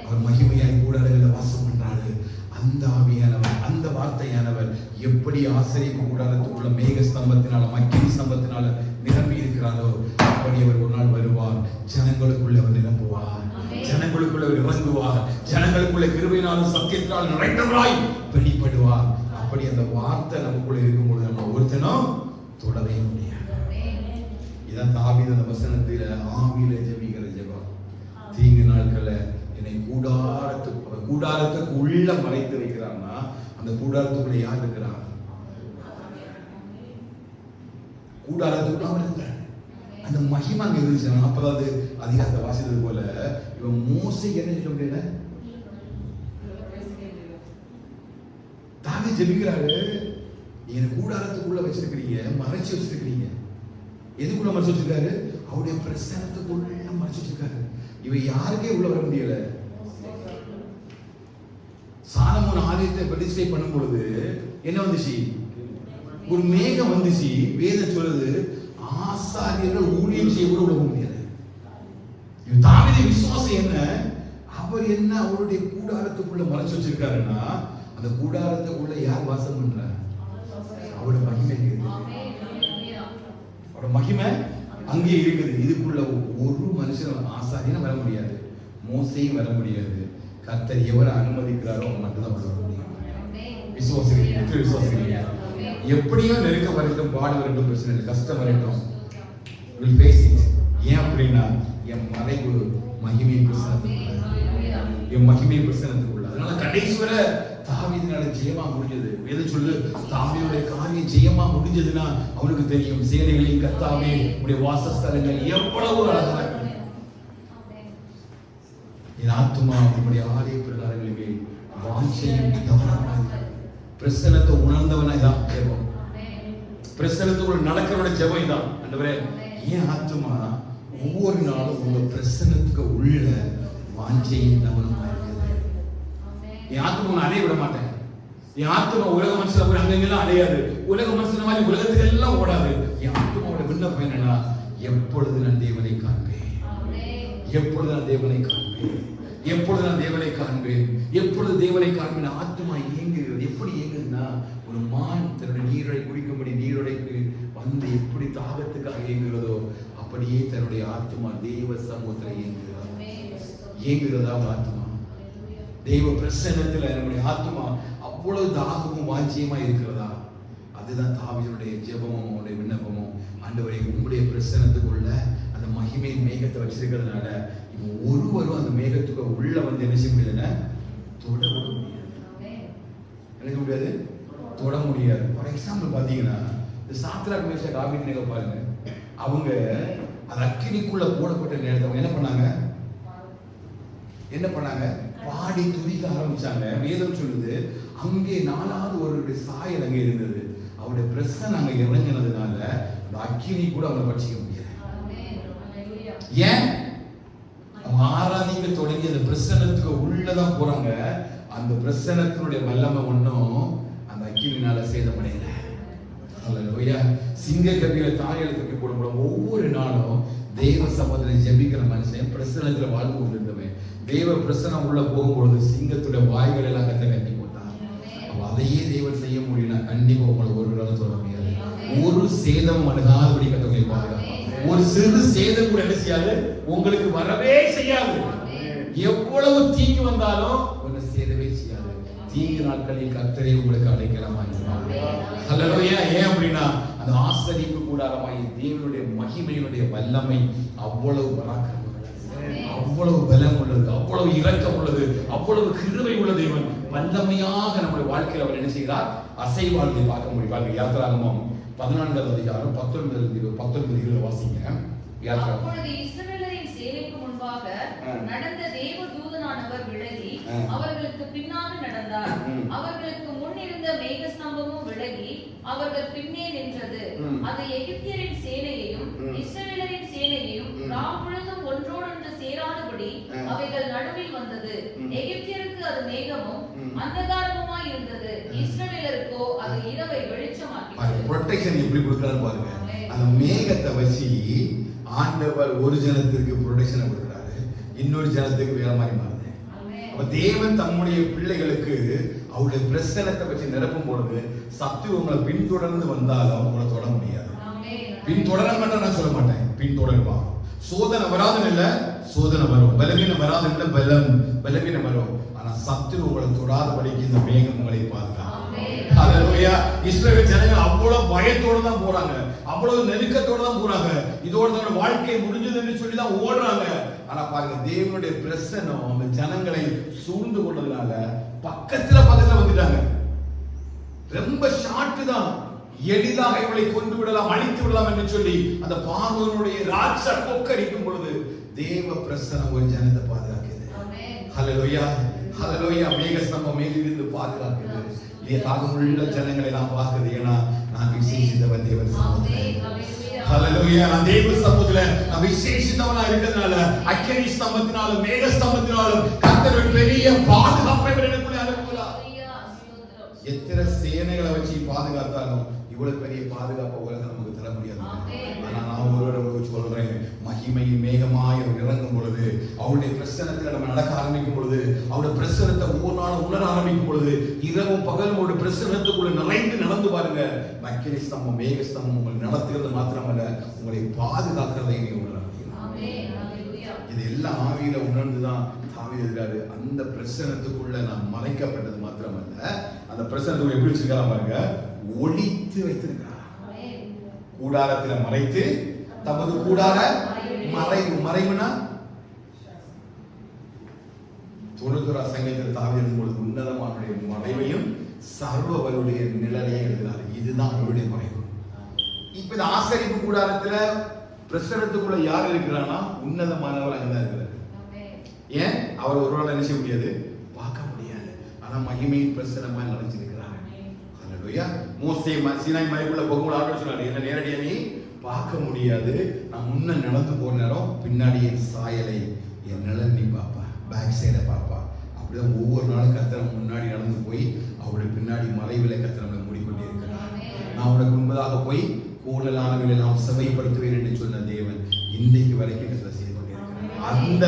அவர் மகிமையாய் கூடாரங்களில் வாசம் பண்றாரு. அந்த ஆவியானவர், அந்த வார்த்தையானவர் எப்படி ஆசரிப்பு கூடாரத்துக்குள்ள மேக ஸ்தம்பத்தினால அக்கினி ஸ்தம்பத்தினால நிரம்பி இருக்கிறாரோ அப்படி அவர் ஒரு நாள் வருவார். ஜனங்களுக்குள்ள அவர் நிரம்புவார். ஜனங்களுக்குள்ள அவர் இறங்குவார். ஜனங்களுக்குள்ள கிருபையினாலும் சத்தியத்தினால் நிறைந்தவராய் வெளிப்படுவார். அப்படி அந்த வார்த்தை நமக்குள்ள இருக்கும்போது நம்ம ஒருத்தனும் தொடவே முடியாது. இதான் தாவீது அந்த வசனத்தில ஆவியில ஜெபிக்கிற ஜெபம். தீங்கு நாட்கள்ல என்னை கூடாரத்துக்கு உள்ள மறைத்து வைக்கிறான்னா அந்த கூடாரத்துக்குள்ள யார் இருக்கிறார்? கூடாரத்துக்குள்ள அவர் இருக்கிறார். அந்த மகிமை அங்க இருந்துச்சு. 40வது அதிகாரத்தை வாசித்தது போல இவன் மோசே என்ன சொல்ல முடியல, தாவீது ஜெபிக்கிறாரு. என்ன கூடாரத்துக்குள்ள வச்சிருக்கிறீங்க, மறைச்சு வச்சிருக்கிறீங்க. எதுக்குள்ள மறைச்சு வச்சிருக்காரு? அவருடைய பிரசன்னத்துக்குள்ள மறைச்சு வச்சிருக்காரு. இவன் யாருக்கே உள்ள வர முடியல. சாலமோன் ஆலயத்தை பிரதிஷ்டை பண்ணும் பொழுது என்ன வந்துச்சு? ஒரு மேகம் வந்துச்சு. வேதம் சொல்லுது ஆசாரியர்கள் ஊழியம் செய்ய கூட உள்ள முடியாது. தாவீது விசுவாசம் என்ன? அவர் என்ன அவருடைய கூடாரத்துக்குள்ள மறைச்சு வச்சிருக்காருன்னா அந்த கூடாரத்துக்குள்ள யார் வாசம் பண்றார்? அவருடைய மகிமை இருக்குது. அவருடைய மகிமை அங்கே இருக்குது. இதுக்குள்ள ஒரு மனுஷன் ஆசாரியனும் வர முடியாது. மோசையும் வர முடியாது. கர்த்தர் எவரை அனுமதிக்கிறாரோ மட்டும்தான் வர முடியும். விசுவாசிக்கிறீங்க? எப்படியோ நெருக்கம் வரட்டும், பாடு வரட்டும், பிரச்சனை இல்லை, கஷ்டம் வரட்டும், will face it. ஏன் அப்படின்னா என் மறைவு மகிமை பிரசன்னத்துக்குள்ள என் மகிமை பிரசன்னத்துக்குள்ள. அதனால கடைசி வரை தாவீதினால ஜெயமா முடிஞ்சது. வேதம் சொல்லு, தாவீதுடைய காரியம் ஜெயமா முடிஞ்சதுன்னா அவனுக்கு தெரியும் சேனைகளின் கர்த்தாவே உடைய வாசஸ்தலங்கள் எவ்வளவு அழகா இருக்கு. என் ஆத்துமா உங்களுடைய ஆலய பிரகாரங்களிலே வாஞ்சையும் கவனமாக பிரசன்னத்தை உணர்ந்தவனா இதான் ஜெபம். பிரசன்னத்துக்குள்ள நடக்கிறோட ஜெபம் இதான். ஆண்டவரே என் ஆத்துமா ஒவ்வொரு நாளும் உங்க பிரசன்னத்துக்கு உள்ள வாஞ்சையும் கவனமா இருக்குது. என் ஆத்துமா அலைய விட மாட்டேன். என் ஆத்துமா உலக மனுஷன போய் அங்கெல்லாம் அலையாது. உலக மனுஷன மாதிரி உலகத்துக்கு எல்லாம் ஓடாது. என் ஆத்துமாவோட விண்ணப்பம் என்னன்னா, எப்பொழுது நான் தேவனை காண்பேன், எப்பொழுது நான் தேவனை காண்பேன், எப்பொழுது நான் தேவனை காண்பேன், எப்பொழுது தேவனை காண்பேன். ஆத்துமா இயங்குகிறது. எப்படி இயங்குதுன்னா, ஒரு மான் தன்னுடைய நீரை குடிக்கும்படி நீரோடைக்கு வந்து எப்படி தாகத்துக்காக இயங்குகிறதோ அப்படியே தன்னுடைய ஆத்துமா தேவ சமூகத்தில் இயங்குகிறதா. ஆத்துமா தெய்வ பிரசன்னத்தில் நம்முடைய ஆத்துமா அவ்வளவு தாகமும் வாஞ்சியமா இருக்கிறதா? அதுதான் தாவீதுடைய ஜெபமும் அவனுடைய விண்ணப்பமும். ஆண்டவரே உம்முடைய பிரசன்னத்துக்குள்ள அந்த மகிமை மேகத்தை வச்சிருக்கிறதுனால இவன் ஒருவரும் அந்த மேகத்துக்கு உள்ள வந்து என்ன செய்ய முடியாதுன்னா தொட முடியாது. என்ன முடியாது? தொட முடியாது. ஃபார் எக்ஸாம்பிள் பாத்தீங்கன்னா, இந்த சாத்ராக் மேஷாக் ஆபேத்நேகோ பாருங்க, அவங்க அந்த அக்கினிக்குள்ள போடப்பட்ட நேரத்தை என்ன பண்ணாங்க? பாடி துதிக்க ஆரம்பிச்சாங்க. வேதம் சொல்லுது, அங்கே நாலாவது ஒரு சாயல் அங்கே இருந்தது. அவருடைய பிரசன்னம் அங்க இறங்கினதுனால அந்த அக்கினி கூட அவங்களை பட்சிக்க முடியல. ஏன்? அவங்க ஆராதிக்க தொடங்கி அந்த பிரசன்னத்துக்கு உள்ளதான் போறாங்க. அந்த பிரசன்னத்தினுடைய வல்லமை ஒன்றும் அந்த அக்கினினால சேதமடையல. அல்லேலூயா. சிங்க கபில தானியேல் தூக்கி போடப்படும் ஒவ்வொரு நாளும் தேவ சமூகத்தில் ஜெபிக்கிற மனுஷன் பிரசன்னத்தில் வாழ்ந்து கொண்டிருந்தவன் தேவ பிரசன்னம் உள்ள போகும்பொழுது சிங்கத்துடைய வாய்கள் எல்லாம் கத்த கட்டி போட்டான். அதையே தேவன் செய்ய முடியும். கண்டிப்பா உங்களை ஒரு நாள் சொல்ல முடியாது. ஒரு சேதம் அணுகாதபடி கத்தவங்களை பாதுகாப்பாங்க. ஒரு சிறு சேதம் கூட என்ன செய்யாது, உங்களுக்கு வரவே செய்யாது. எவ்வளவு தீங்கு வந்தாலும் ஒன்னு சேதவே செய்யாது. தீங்கு நாட்களில் கர்த்தரே உங்களுக்கு அடைக்கலமாய் இருப்பார். ஹல்லேலூயா. ஏன் அப்படின்னா, அந்த ஆசரிப்பு கூடாரமாய் தேவனுடைய மகிமையினுடைய வல்லமை அவ்வளவு பராக்கிரமம், அவ்வளவு பலம் உள்ளது, அவ்வளவு இரக்கம் உள்ளது, அவ்வளவு கிருபை உள்ள தேவன் வல்லமையாக நம்முடைய வாழ்க்கையில் அவர் என்ன செய்கிறார்? அசைவாழ்வை பார்க்க முடியும். யாத்திராகமம் 14வது அதிகாரம் 19-20 வாசிங்க. அப்பொழுது இஸ்ரவேலரின் சேனைக்கு முன்பாக நடந்த தேவ தூதனானவர் விலகி அவர்களுக்கு பின்னாக நடந்தார். அவர்களுக்கு முன் இருந்த மேகஸ்தம்பமும் விலகி அவர்கள் பின்னே நின்றது. அது எகிப்தியரின் சேனையையும் இஸ்ரவேலரின் சேனையையும் ராம் முழுதும் ஒன்றோடொன்று சேராதபடி அவைகள் நடுவில் வந்தது. எகிப்தியருக்கு அது மேகமும் அந்தகாரமுமாய் இருந்தது, இஸ்ரவேலருக்கோ அது இரவை வெளிச்சமாக்கியது. ப்ரொடெக்ஷன் எப்படி கொடுக்கறாரு பாருங்க. அந்த மேகத்தை வச்சு ஆண்டவர் ஒரு ஜனத்திற்கு ப்ரொடெக்ஷனை கொடுக்கிறாரு, இன்னொரு ஜனத்துக்கு வேற மாதிரி மாறுது. அப்ப தேவன் தம்முடைய பிள்ளைகளுக்கு அவருடைய பிரசன்னத்தை வச்சு நிரப்பும் பொழுது சத்துரு உங்களை பின்தொடர்ந்து வந்தாலும் உங்களை தொட முடியாது. பின்தொடர மாட்டேன் நான் சொல்ல மாட்டேன், பின்தொடருவான். சோதனை வராதுன்னு இல்ல, சோதனை வரும். பலவீனம் வராதுன்னு இல்ல, பலவீனம் வரும். ஆனா சத்துரு உங்களை தொடாதபடிக்கு இந்த மேகம் உங்களை பாதுகாக்கும். ஹல்லேலூயா. இஸ்ரவேல் ஜனங்கள் அவ்வளவு பயத்தோட தான் போறாங்க, அவ்வளவு நெருக்கத்தோட தான் போறாங்க. இதோட தன்னோட வாழ்க்கை முடிஞ்சதுன்னு சொல்லி தான் ஓடுறாங்க. ஆனா பாருங்க, தேவனுடைய பிரசன்னம் அந்த ஜனங்களை சூழ்ந்து கொண்டதுனால பக்கத்துல வந்துட்டாங்க. ரொம்ப ஷார்ட் தான், எளிதாக இவளை கொண்டு விடலாம், அழித்து விடலாம் என்று சொல்லி அந்த பார்வோனுடைய ராஜ கொக்கரிக்கும் பொழுது தேவ பிரசன்னம் ஒரு ஜனத்தை பாதுகாக்குது. ஹல்லேலூயா. ஹல்லேலூயா. மேகஸ்தம்பம் மேலிருந்து பாதுகாக்குது. தாகமுள்ள ஜனங்களை நான் பார்க்குது. ஏன்னா நான் விசேஷித்தவன் தேவன் சமூகத்திலே. ஹல்லேலூயா. நான் தேவ சமூகத்திலே நான் விசேஷித்தவனா இருக்கிறதுனால அக்கினி ஸ்தம்பத்தினாலும் மேக ஸ்தம்பத்தினாலும் கர்த்தர் பெரிய பாதுகாப்பை எனக்குள்ளே அனுப்புகிறார். எத்தனை சேனைகளை வச்சு பாதுகாத்தாலும் இவ்வளவு பெரிய பாதுகாப்பு உலகம் நமக்கு தர முடியாது. ஆனா நான் ஒருவரை சொல்றேன், மகிமையின் மேகமாய் அவர் இறங்கும் பொழுது, அவருடைய பிரசன்னத்தில் நம்ம நடக்க ஆரம்பிக்கும் பொழுது, அவருடைய பிரசன்னத்தை ஒவ்வொரு நாளும் உணர ஆரம்பிக்கும் பொழுது, இரவும் பகலும் ஒரு பிரசன்னத்துக்குள்ள நிறைந்து நடந்து பாருங்க. அக்கினி ஸ்தம்பம் மேக ஸ்தம்பம் உங்களை நடத்துகிறது மாத்திரமல்ல, உங்களை பாதுகாக்கிறதை நீங்க உணர முடியும். இது எல்லாம் ஆவியில உணர்ந்துதான் தாவீது இருக்காரு. அந்த பிரசன்னத்துக்குள்ள நான் மறைக்கப்பட்டது மாத்திரமல்ல, அந்த பிரசன்னத்துக்குள்ள எப்படி வச்சிருக்காங்க பாருங்க, ஒளித்து வைத்திருக்கிறார். கூடாரத்தில் மறைத்து தமது கூடார மறைவுனா 91 சங்கீதத்தில் தாவீது எழுதும்போது உன்னதமானுடைய மறைவையும் சர்வவருடைய நிழலையும் எழுதினார். இதுதான் அவருடைய மறைவு. இப்ப இந்த ஆசரிப்பு கூடாரத்துல பிரசனத்துக்குள்ள யார் இருக்கிறான்னா உன்னதமானவர் அங்கதான் இருக்கிறார். ஏன் அவர் ஒருவரால் என்ன செய்ய முடியாது, பார்க்க முடியாது. ஆனா மகிமையின் பிரசனமா நடந்திருக்கிறார். ஹல்லேலூயா. மோசே சீனாய் மலைக்குள்ள போகும்போது ஆண்டவர் சொன்னாரு, என்ன நேரடியா நீ பார்க்க முடியாது, நான் முன்ன நடந்து போற நேரம் பின்னாடி என் சாயலை என் நிழல் நீ பாப்பா, பேக் சைட பாப்பா. அப்படிதான் ஒவ்வொரு நாளும் கர்த்தர் முன்னாடி நடந்து போய் அவருடைய பின்னாடி மறைவிலை கர்த்தர் நம்மளை மூடிக்கொண்டே இருக்கிறார். நான் உனக்கு முன்பதாக போய் கூடலானவர்களை நாம் செவைப்படுத்துவேன் என்று சொன்ன தேவன் இன்றைக்கு வரைக்கும் கர்த்தர் செய்து கொண்டிருக்கிறார். அந்த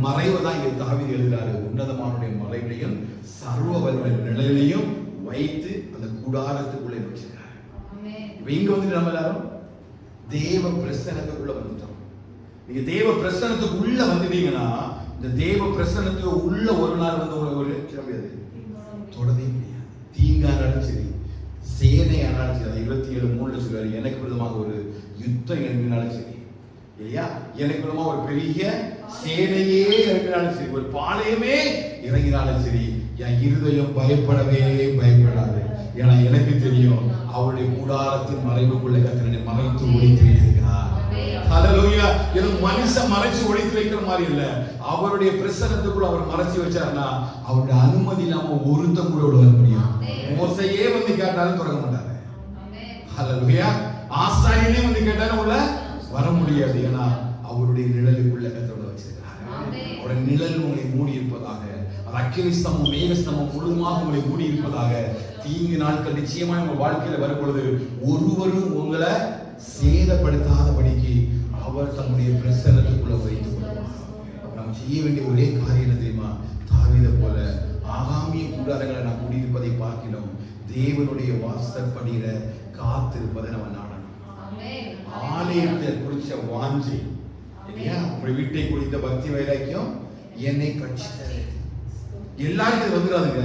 மறைவு தான் இங்கே தாவீது எழுதுகிறாரு. உன்னதமானுடைய மறைவிலையும் சர்வவருடைய நிழலையும் வைத்து அந்த கூடாரத்துக்குள்ளே வச்சிருக்காரு. இப்ப இங்க வந்து நம்ம எல்லாரும் தேவ பிரசன்னத்துக்குள்ள வந்துட்டோம். நீங்க தேவ பிரசன்னத்துக்குள்ள வந்துட்டீங்கன்னா இந்த தேவ பிரசன்னத்துக்கு உள்ள ஒரு நாள் வந்து உங்களுக்கு ஒரு முடியாது, தொடவே முடியாது. தீங்கானாலும் சரி, சேனை ஆனாலும் சரி, 27:3 சொல்றாரு, எனக்கு விதமாக ஒரு யுத்தம் எழுப்பினாலும் சரி, இல்லையா, எனக்கு விதமாக ஒரு பெரிய சேனையே இறங்கினாலும் சரி, ஒரு பாளையமே இறங்கினாலும் சரி, என் இருதயம் பயப்படவே பயப்படாது. ஏன்னா எனக்கு தெரியும் அவருடைய கூடாரத்தின் மறைவுக்குள்ள கர்த்தரை மறைத்து ஒளித்து வைத்திருக்கிறார். ஹல்லேலூயா. இது மனுஷன் மறைச்சு ஒளித்து வைக்கிற மாதிரி இல்ல, அவருடைய பிரசன்னத்துக்குள்ள அவர் மறைச்சு வச்சாருன்னா அவருடைய அனுமதி இல்லாம ஒருத்தன் கூட வர முடியும். மோசையே வந்து கேட்டாலும் திறக்க மாட்டாரு. ஹல்லேலூயா. ஆசாரியனே வந்து கேட்டாலும் உள்ள வர முடியாது. ஏன்னா அவருடைய நிழலுக்குள்ள கர்த்தரை வச்சிருக்கிறார். அவருடைய நிழல் உங்களை மூடி இருப்பதாக, அக்கினி ஸ்தம்பம் மேகஸ்தம்பம் முழுவதுமாக உங்களை மூடி இருப்பதாக. தீங்கு நாட்கள் நிச்சயமாக உங்க வாழ்க்கையில வரும் பொழுது ஒருவரும் உங்களை சேதப்படுத்தாதபடிக்கு அவர் தம்முடைய பிரசன்னத்துக்குள்ள வைத்துக் கொள்வார். நாம் செய்ய வேண்டிய ஒரே காரியம் என்ன தெரியுமா, தாவீதை போல ஆகாமிய கூடாரங்களை நாம் குடியிருப்பதை பார்க்கிறோம், தேவனுடைய வாசற்படியில காத்திருப்பதை நம்ம நாடணும். ஆலயத்தை குறிச்ச வாஞ்சை, இல்லையா, உங்களுடைய வீட்டை குறித்த பக்தி வைராக்கியம் என்னை கட்சித்தது. எல்லாருக்கும் இது வந்துடாதுங்க,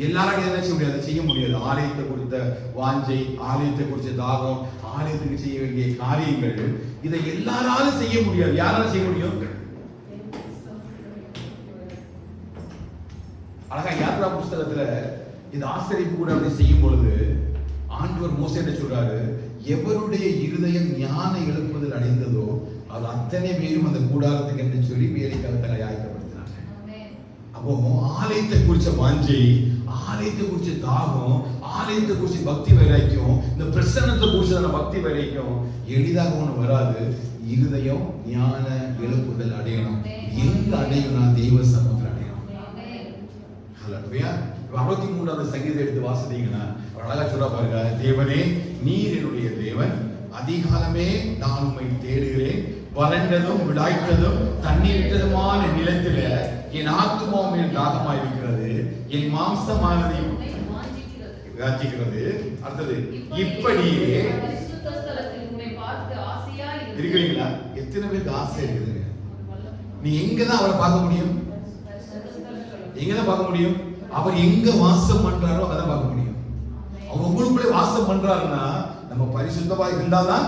எல்லாரும் என்ன செய்ய முடியாது, செய்ய முடியாது. ஆலயத்தை குறித்த வாஞ்சை, ஆலயத்தை குறித்த தாகம், ஆலயத்துக்கு செய்ய வேண்டிய காரியங்கள், இதை எல்லாராலும் செய்ய முடியாது. யாராலும் செய்ய முடியும்? அழகா யாத்ரா புஸ்தகத்துல இந்த ஆசரிப்பு கூட அப்படி செய்யும் பொழுது ஆண்டவர் மோசேட்ட சொல்றாரு, எவருடைய இருதயம் ஞான எழுப்புதல் அடைந்ததோ அது அத்தனை பேரும் அந்த கூடாரத்துக்கு என்று சொல்லி வேலைக்காரத்தை ஆயத்தப்படுத்தினாங்க. அப்போ ஆலயத்தை குறிச்ச வாஞ்சை, ஆலயத்தை குறிச்ச தாகம், ஆலயத்தை குறிச்ச பக்தி வைராக்கியம், இந்த பிரசன்னத்தை குறிச்ச பக்தி வைராக்கியம் எளிதாக ஒண்ணு வராது. இருதயம் ஞான எழுப்புதல் அடையணும். எங்க அடையும்? நான் தெய்வ சமூகத்தில் அடையணும். ஹல்லேலூயா. 63வது சங்கீதம் எடுத்து வாசித்தீங்கன்னா அழகா சொல்ல பாருங்க, தேவனே நீர் என்னுடைய தேவன், அதிகாலமே நான் உம்மை தேடுகிறேன், வறண்டதும் விடாய்த்ததும் தண்ணீரிட்டதுமான நிலத்தில என் ஆத்துமாவும் தாகமாய் இருக்கிறது, என் மாம்சமானதையும் வாஞ்சிக்கிறது. அடுத்தது, இப்படியே இருக்கிறீங்களா? எத்தனை பேருக்கு ஆசை இருக்குது? நீ எங்கதான் அவரை பார்க்க முடியும்? எங்கதான் பார்க்க முடியும்? அவர் எங்க வாசம் பண்றாரோ அதான் பார்க்க முடியும். அவர் உங்களுக்குள்ளே வாசம் பண்றாருன்னா நம்ம பரிசுத்தமா இருந்தாதான்.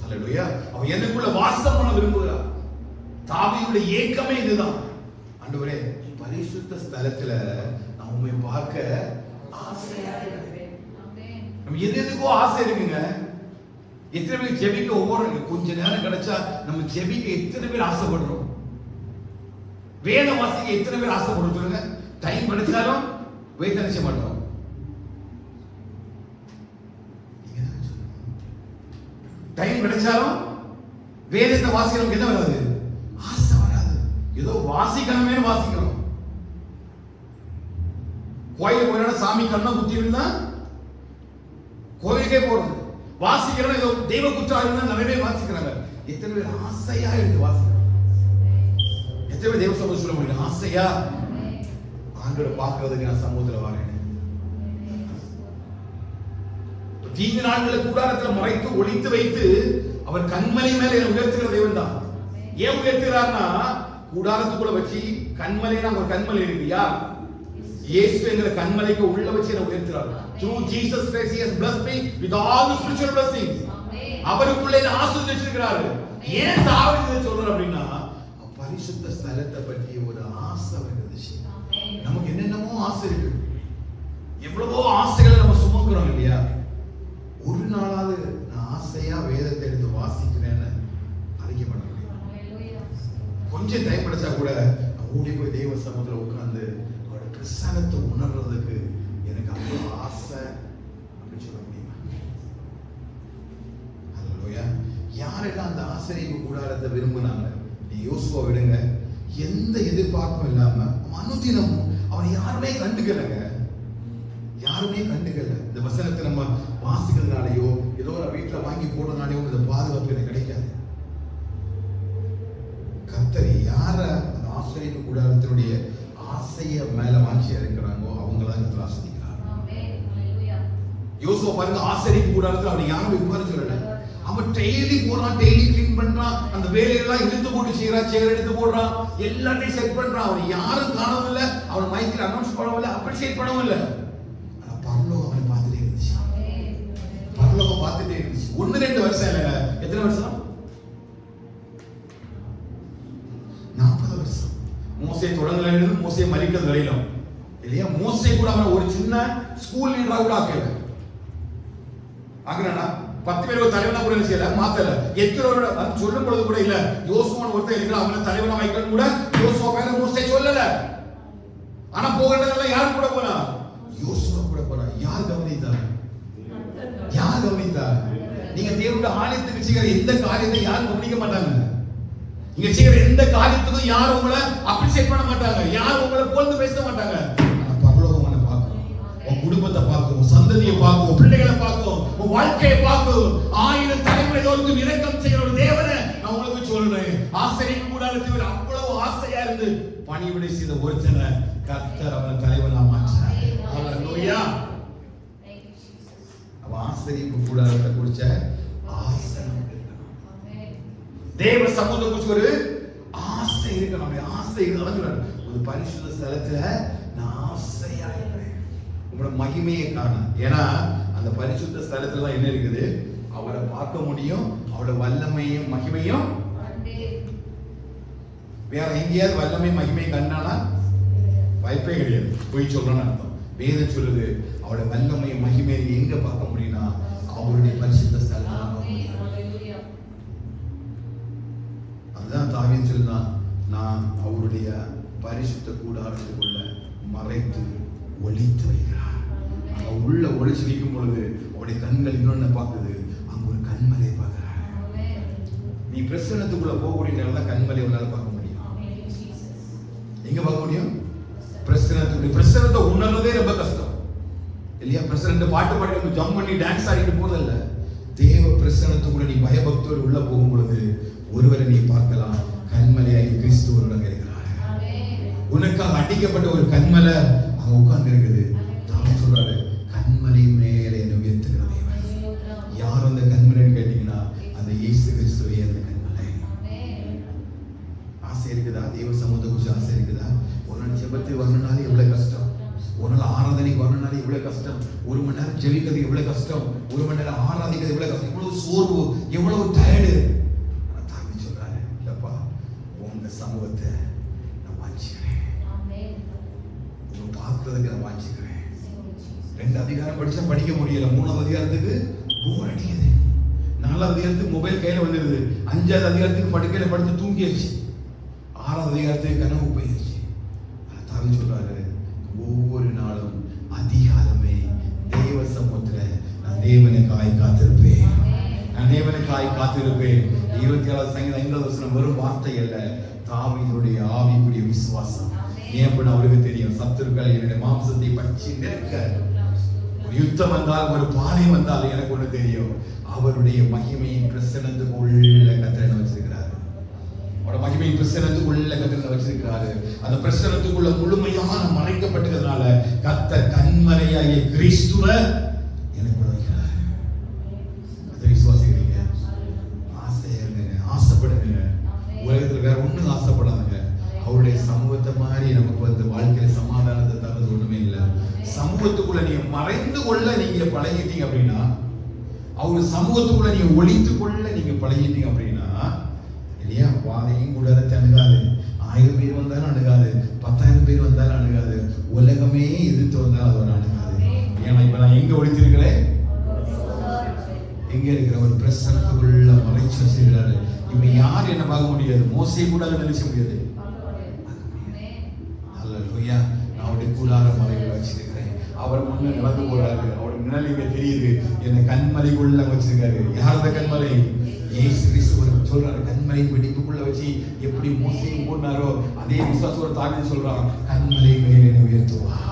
ஹல்லேலூயா. அவர் எனக்குள்ள வாசம் பண்ண விரும்புகிறார். தாவீதுடைய ஏக்கமே இதுதான். ஆண்டவரே, பரிசுத்த ஸ்தலத்துல நான் உம்மை பார்க்க ஆசையா இருக்கிறேன். நம்ம எதுக்கோ ஆசை இருக்குங்க. எத்தனை பேர் ஜெபிக்க ஒவ்வொரு கொஞ்ச நேரம் கிடைச்சா நம்ம ஜெபிக்க எத்தனை பேர் ஆசைப்படுறோம்? வேத வாசிக்க எத்தனை பேர் ஆசைப்படுறோம் சொல்லுங்க? டைம் கிடைச்சாலும் வேத நிச்சய மாட்டோம். டைம் கிடைச்சாலும் வேதத்தை வாசிக்கிறோம், என்ன வராது? ஆசை வராது. ஏதோ வாசிக்கணுமே வாசிக்கிறோம். கோயிலுக்கு போயிடணும், சாமி கண்ணை குத்தி இருந்தா கோயிலுக்கே போறது. வாசிக்கிறோம், ஏதோ தெய்வ குற்றம் இருந்தா நிறைய பேர் வாசிக்கிறாங்க. எத்தனை பேர் ஆசையா எடுத்து வாசிக்கிறோம்? எத்தனை பேர் தெய்வ சமூகம் சொல்ல முடியும்? ஆசையா ஆண்டவரை பார்க்கிறதுக்கு நான் சமூகத்தில் வரேன். தீங்கு நாட்களை கூடாரத்தில் மறைத்து ஒளித்து வைத்து அவர் கண்மலை மேல உயர்த்துகிற தேவன் தான். ஏன் உயர்த்துகிறார்னா, கூடாரத்துக்குள்ள வச்சு கண்மலைனா ஒரு கண்மலை இருக்கு. யார்? இயேசு என்கிற கண்மலைக்கு உள்ள வச்சு என்ன உயர்த்துறார். Through Jesus Christ he has blessed me with all the spiritual blessings. அவருக்குள்ளே ஆசீர்வதிச்சிருக்கிறார். ஏன் தாவீது சொல்றார் அப்படின்னா, பரிசுத்த ஸ்தலத்தை பற்றி ஒரு ஆசை இருந்துச்சு. நமக்கு என்னென்னமோ ஆசை இருக்கு, எவ்வளவோ ஆசைகளை நம்ம சுமக்கிறோம் இல்லையா? ஒரு நாளாவது நான் ஆசையா வேதத்தை எடுத்து வாசிக்கிறேன்னு அறிக்கை பண்ண முடியும். கொஞ்சம் டைம் கிடைச்சா கூட ஓடி போய் தெய்வ சமூகத்தில் உட்கார்ந்து அவரோட பிரசன்னத்தை உணர்றதுக்கு எனக்கு அவ்வளவு ஆசை அப்படின்னு சொல்ல முடியுமா? அல்லேலூயா. யாரெல்லாம் அந்த ஆசிரியப்பு கூடாரத்தை விரும்பினாங்க? நீ யோசுவா விடுங்க, எந்த எதிர்பார்ப்பும் இல்லாம அனுதினமும் அவன் யாருமே கண்டுக்கலங்க, யாருமே கண்டுக்கல. இந்த வசனத்தை நம்ம வாசிக்கிறதுனாலயோ ஏதோ ஒரு வீட்டுல வாங்கி போடுறதுனாலயோ இந்த பாதுகாப்பு எனக்கு கிடைக்காது. கர்த்தர் யார அந்த ஆசிரியப்பு கூடாரத்தினுடைய ஆசைய மேல வாஞ்சியா இருக்கிறாங்களோ அவங்களாம் கர்த்தர் ஆசீர்வதிக்கிறார். யோசுவா பாருங்க, ஆசிரியப்பு கூடாரத்துல அவன் யாரும் உட்கார சொல்லல. அவன் டெய்லி போறான், டெய்லி கிளீன் பண்றான், அந்த வேலையெல்லாம் இழுத்து போட்டு செய்யறான், சேர் எடுத்து போடுறான், எல்லாத்தையும் செட் பண்றான். அவன் யாரும் காணவும் இல்லை, அவன் மைக்கில் அனௌன்ஸ் பண்ணவும் இல்லை, அப்ரிஷியேட் பண்ணவும் இல்லை. ஆனா பரலோகம் அவனை பார்த்துட்டே இருந்துச்சு, பரலோகம் பார்த்துட்டே இருந்துச்சு. 1-2 வருஷம் இல்லைங்க, எத்தனை வருஷம்? 40 வருஷம். மோசே தொடங்கல இருந்து மோசே மரிக்கிறது வரையிலும் இல்லையா? மோசே கூட அவனை ஒரு சின்ன ஸ்கூல் லீடரா கூட ஆக்குறானா? 10 பேர் தலைவனா கூட செய்யல, மாத்தல. எத்தனை சொல்லும் பொழுது கூட இல்ல யோசுவான் ஒருத்தர் இருக்கிற அவனை தலைவனா வைக்கணும் கூட யோசுவா பேர மோசே சொல்லல. ஆனா போகிறதெல்லாம் யார் கூட போனா? யோசுவா கூட போனா. யார் கவனித்தா? யார் கவனித்தா? நீங்க தேவனுடைய ஆலயத்துக்கு செய்கிற எந்த காரியத்தை யாரும் கவனிக்க மாட்டாங்க. நீங்க செய்கிற எந்த காரியத்துக்கும் யாரும் உங்களை அப்ரிஷியேட் பண்ண மாட்டாங்க, யாரும் உங்களை புகழ்ந்து பேச மாட்டாங்க. ஆனா பரலோகம் உன்னை பார்க்கும், உன் குடும்பத்தை பார்க்கும், சந்ததியை பார்க்கும், பிள்ளைகளை பார்க்கும், உன் வாழ்க்கையை பார்க்கும். 1000 தலைமுறை தோறும் இரக்கம் செய்கிற ஒரு தேவனை நான் உங்களுக்கு சொல்றேன். ஆசிரியப்பு கூடாரத்தில் அவ்வளவு ஆசையா இருந்து பணிவிடை செய்த ஒருத்தனை கர்த்தர் அவனை தலைவனா மாற்றினார். ஹல்லேலூயா. அவன் ஆசிரியப்பு கூடாரத்தை குறிச்ச ஆசை நமக்கு இருக்கணும். தேவ சமூகத்தை குறிச்சு ஒரு ஆசை இருக்கணும். ஆசை இருக்கணும். ஒரு பரிசுத்த ஸ்தலத்துல நான் ஆசையா இருக்கிறேன் உங்களோட மகிமையை காண. ஏன்னா அந்த பரிசுத்த ஸ்தலத்துல தான் என்ன இருக்குது? அவரை பார்க்க முடியும், அவரோட வல்லமையும் மகிமையும். வேற எங்கேயாவது வல்லமை மகிமை கண்டானா வாய்ப்பே கிடையாது, போய் சொல்றேன்னு அர்த்தம். வேதம் சொல்லுது அவரோட வல்லமை மகிமையை எங்க பார்க்க முடியும்னா அவருடைய பரிசுத்த ஸ்தலத்துல. அதுதான் தாவீது சொல்றான், நான் அவருடைய பரிசுத்த கூடாரத்துக்குள்ள மறைத்து ஒளித்து வைக்கிறார். உள்ள ஒளிச்சு வைக்கும் பொழுது அவருடைய கண்கள் இன்னொன்னு பார்க்குது, அங்க ஒரு கண்மலை பார்க்கிறார். நீ பிரசன்னத்துக்குள்ள போகக்கூடிய நேரம் தான் கண்மலை உன்னால பார்க்க முடியும். எங்க பார்க்க முடியும்? பிரசன்னத்துக்குள்ள. பிரசன்னத்தை உணர்றதே ரொம்ப கஷ்டம் இல்லையா? பிரசன்னத்தை பாட்டு பாடி நம்ம ஜம்ப் பண்ணி டான்ஸ் ஆடிட்டு போறதில்ல. தேவ பிரசன்னத்துக்குள்ள நீ பயபக்தியோடு உள்ள போகும் பொழுது ஒருவரை நீ பார்க்கலாம், கண்மலையாய் கிறிஸ்துவனுடன் இருக்கிறார். உனக்காக அடிக்கப்பட்ட ஒரு கண்மலை அங்க உட்கார்ந்து இருக்குது. தாவீது சொல்றாரு, கண்மலை மேலே என்னை உயர்த்துகிற தேவன். யார் அந்த கண்மலைன்னு கேட்டீங்கன்னா அந்த இயேசு கிறிஸ்துவே அந்த கண்மலை. ஆசை இருக்குதா? தேவ சமூகத்தை குறிச்சு ஆசை இருக்குதா? ஒரு நாள் ஜெபத்துக்கு வரணும்னாலே எவ்வளவு கஷ்டம், ஒரு நாள் ஆராதனைக்கு வரணும்னாலே எவ்வளவு கஷ்டம், 1 மணி நேரம் ஜெபிக்கிறது எவ்வளவு கஷ்டம், 1 மணி நேரம் ஆராதிக்கிறது எவ்வளவு கஷ்டம், எவ்வளவு சோர்வு, எவ்வளவு டயர்டு. ஆனா தாவீது சொல்றாரு, இல்லப்பா உங்க சமூகத்தை நான் வாஞ்சிக்கிறேன், உங்க பார்க்கறதுக்கு நான் வாஞ்சிக்கிறேன். 2 அதிகாரம் படிச்சா படிக்க முடியல, 3வது அதிகாரத்துக்கு போர் அடிக்குது, 4வது அதிகாரத்துக்கு மொபைல் கையில வந்துடுது, 5வது அதிகாரத்துக்கு படுக்கையில படுத்து தூங்கிடுச்சு, 6வது அதிகாரத்துக்கு கனவு போயிடுச்சு. தாவீது சொல்றாரு, ஒவ்வொரு நாளும் அதிகாலமே தேவ சமூகத்துல நான் தேவனுக்காய் காத்திருப்பேன், நான் தேவனுக்காய் காத்திருப்பேன். 27வது சங்கீதம் 5வது வசனம் வெறும் வார்த்தை அல்ல, தாவீதுடைய ஆவிக்குரிய விசுவாசம். ஏன் அவருக்கு தெரியும், சத்துருக்கள் என்னுடைய மாம்சத்தை பற்றி நிற்க, ஒரு யுத்தம் வந்தால் ஒரு பாதை வந்தால் எனக்கு ஒண்ணு தெரியும், அவருடைய மகிமையின் பிரசன்னத்துக்குள்ள கத்திரனை வச்சிருக்கிறாரு. அவரோட மகிமையின் பிரசன்னத்துக்குள்ள கத்திரனை வச்சிருக்கிறாரு. அந்த பிரசன்னத்துக்குள்ள முழுமையான மறைக்கப்பட்டதுனால கர்த்தர் கண்மலையாகிய கிறிஸ்துவ எனக்கு வைக்கிறார். அதை விசுவாசிக்கிறீங்க? ஆசையா இருங்க, ஆசைப்படுங்க. உலகத்துல வேற ஒண்ணும் ஆசைப்படாதுங்க. அவருடைய சமூகத்தை மாதிரி நமக்கு வந்து வாழ்க்கையில சமாதானத்தை தரது ஒண்ணுமே இல்லை. சமூகத்துக்குள்ள நீங்க மறைந்து கொள்ள நீங்க பழகிட்டீங்க அப்படின்னா, அவரு சமூகத்துக்குள்ள நீங்க ஒளித்து கொள்ள நீங்க பழகிட்டீங்க அப்படின்னா, இல்லையா, வாதையும் கூட தணுகாது, 1000 பேர் வந்தாலும் அணுகாது, 10,000 பேர் வந்தாலும் அணுகாது, உலகமே எதிர்த்து வந்தாலும் அது அணுகாது. ஏன்னா இப்ப நான் எங்க ஒழித்திருக்கிறேன்? எங்க இருக்கிற ஒரு பிரசனத்துக்குள்ள மறைச்சு வச்சிருக்கிறாரு. இப்ப யார் என்ன பார்க்க முடியாது? மோசே கூட அதை நினைச்ச முடியாது. அல்லேலூயா. நான் அவருடைய கூடார மலைகளை வச்சிருக்கிறேன். அவர் முன்ன நடந்து போறாரு, அவருடைய நிழல் இங்க தெரியுது. என்னை கண்மலைக்குள்ள வச்சிருக்காரு. யார் அந்த கண்மலை? இயேசு கிறிஸ்து சொல்றாரு, கண்மலை வெடிப்புக்குள்ள வச்சு எப்படி மோசையும் போனாரோ அதே விசுவாசத்தோட தாவீது சொல்றான், கண்மலை மேல் என்னை உயர்த்துவார்,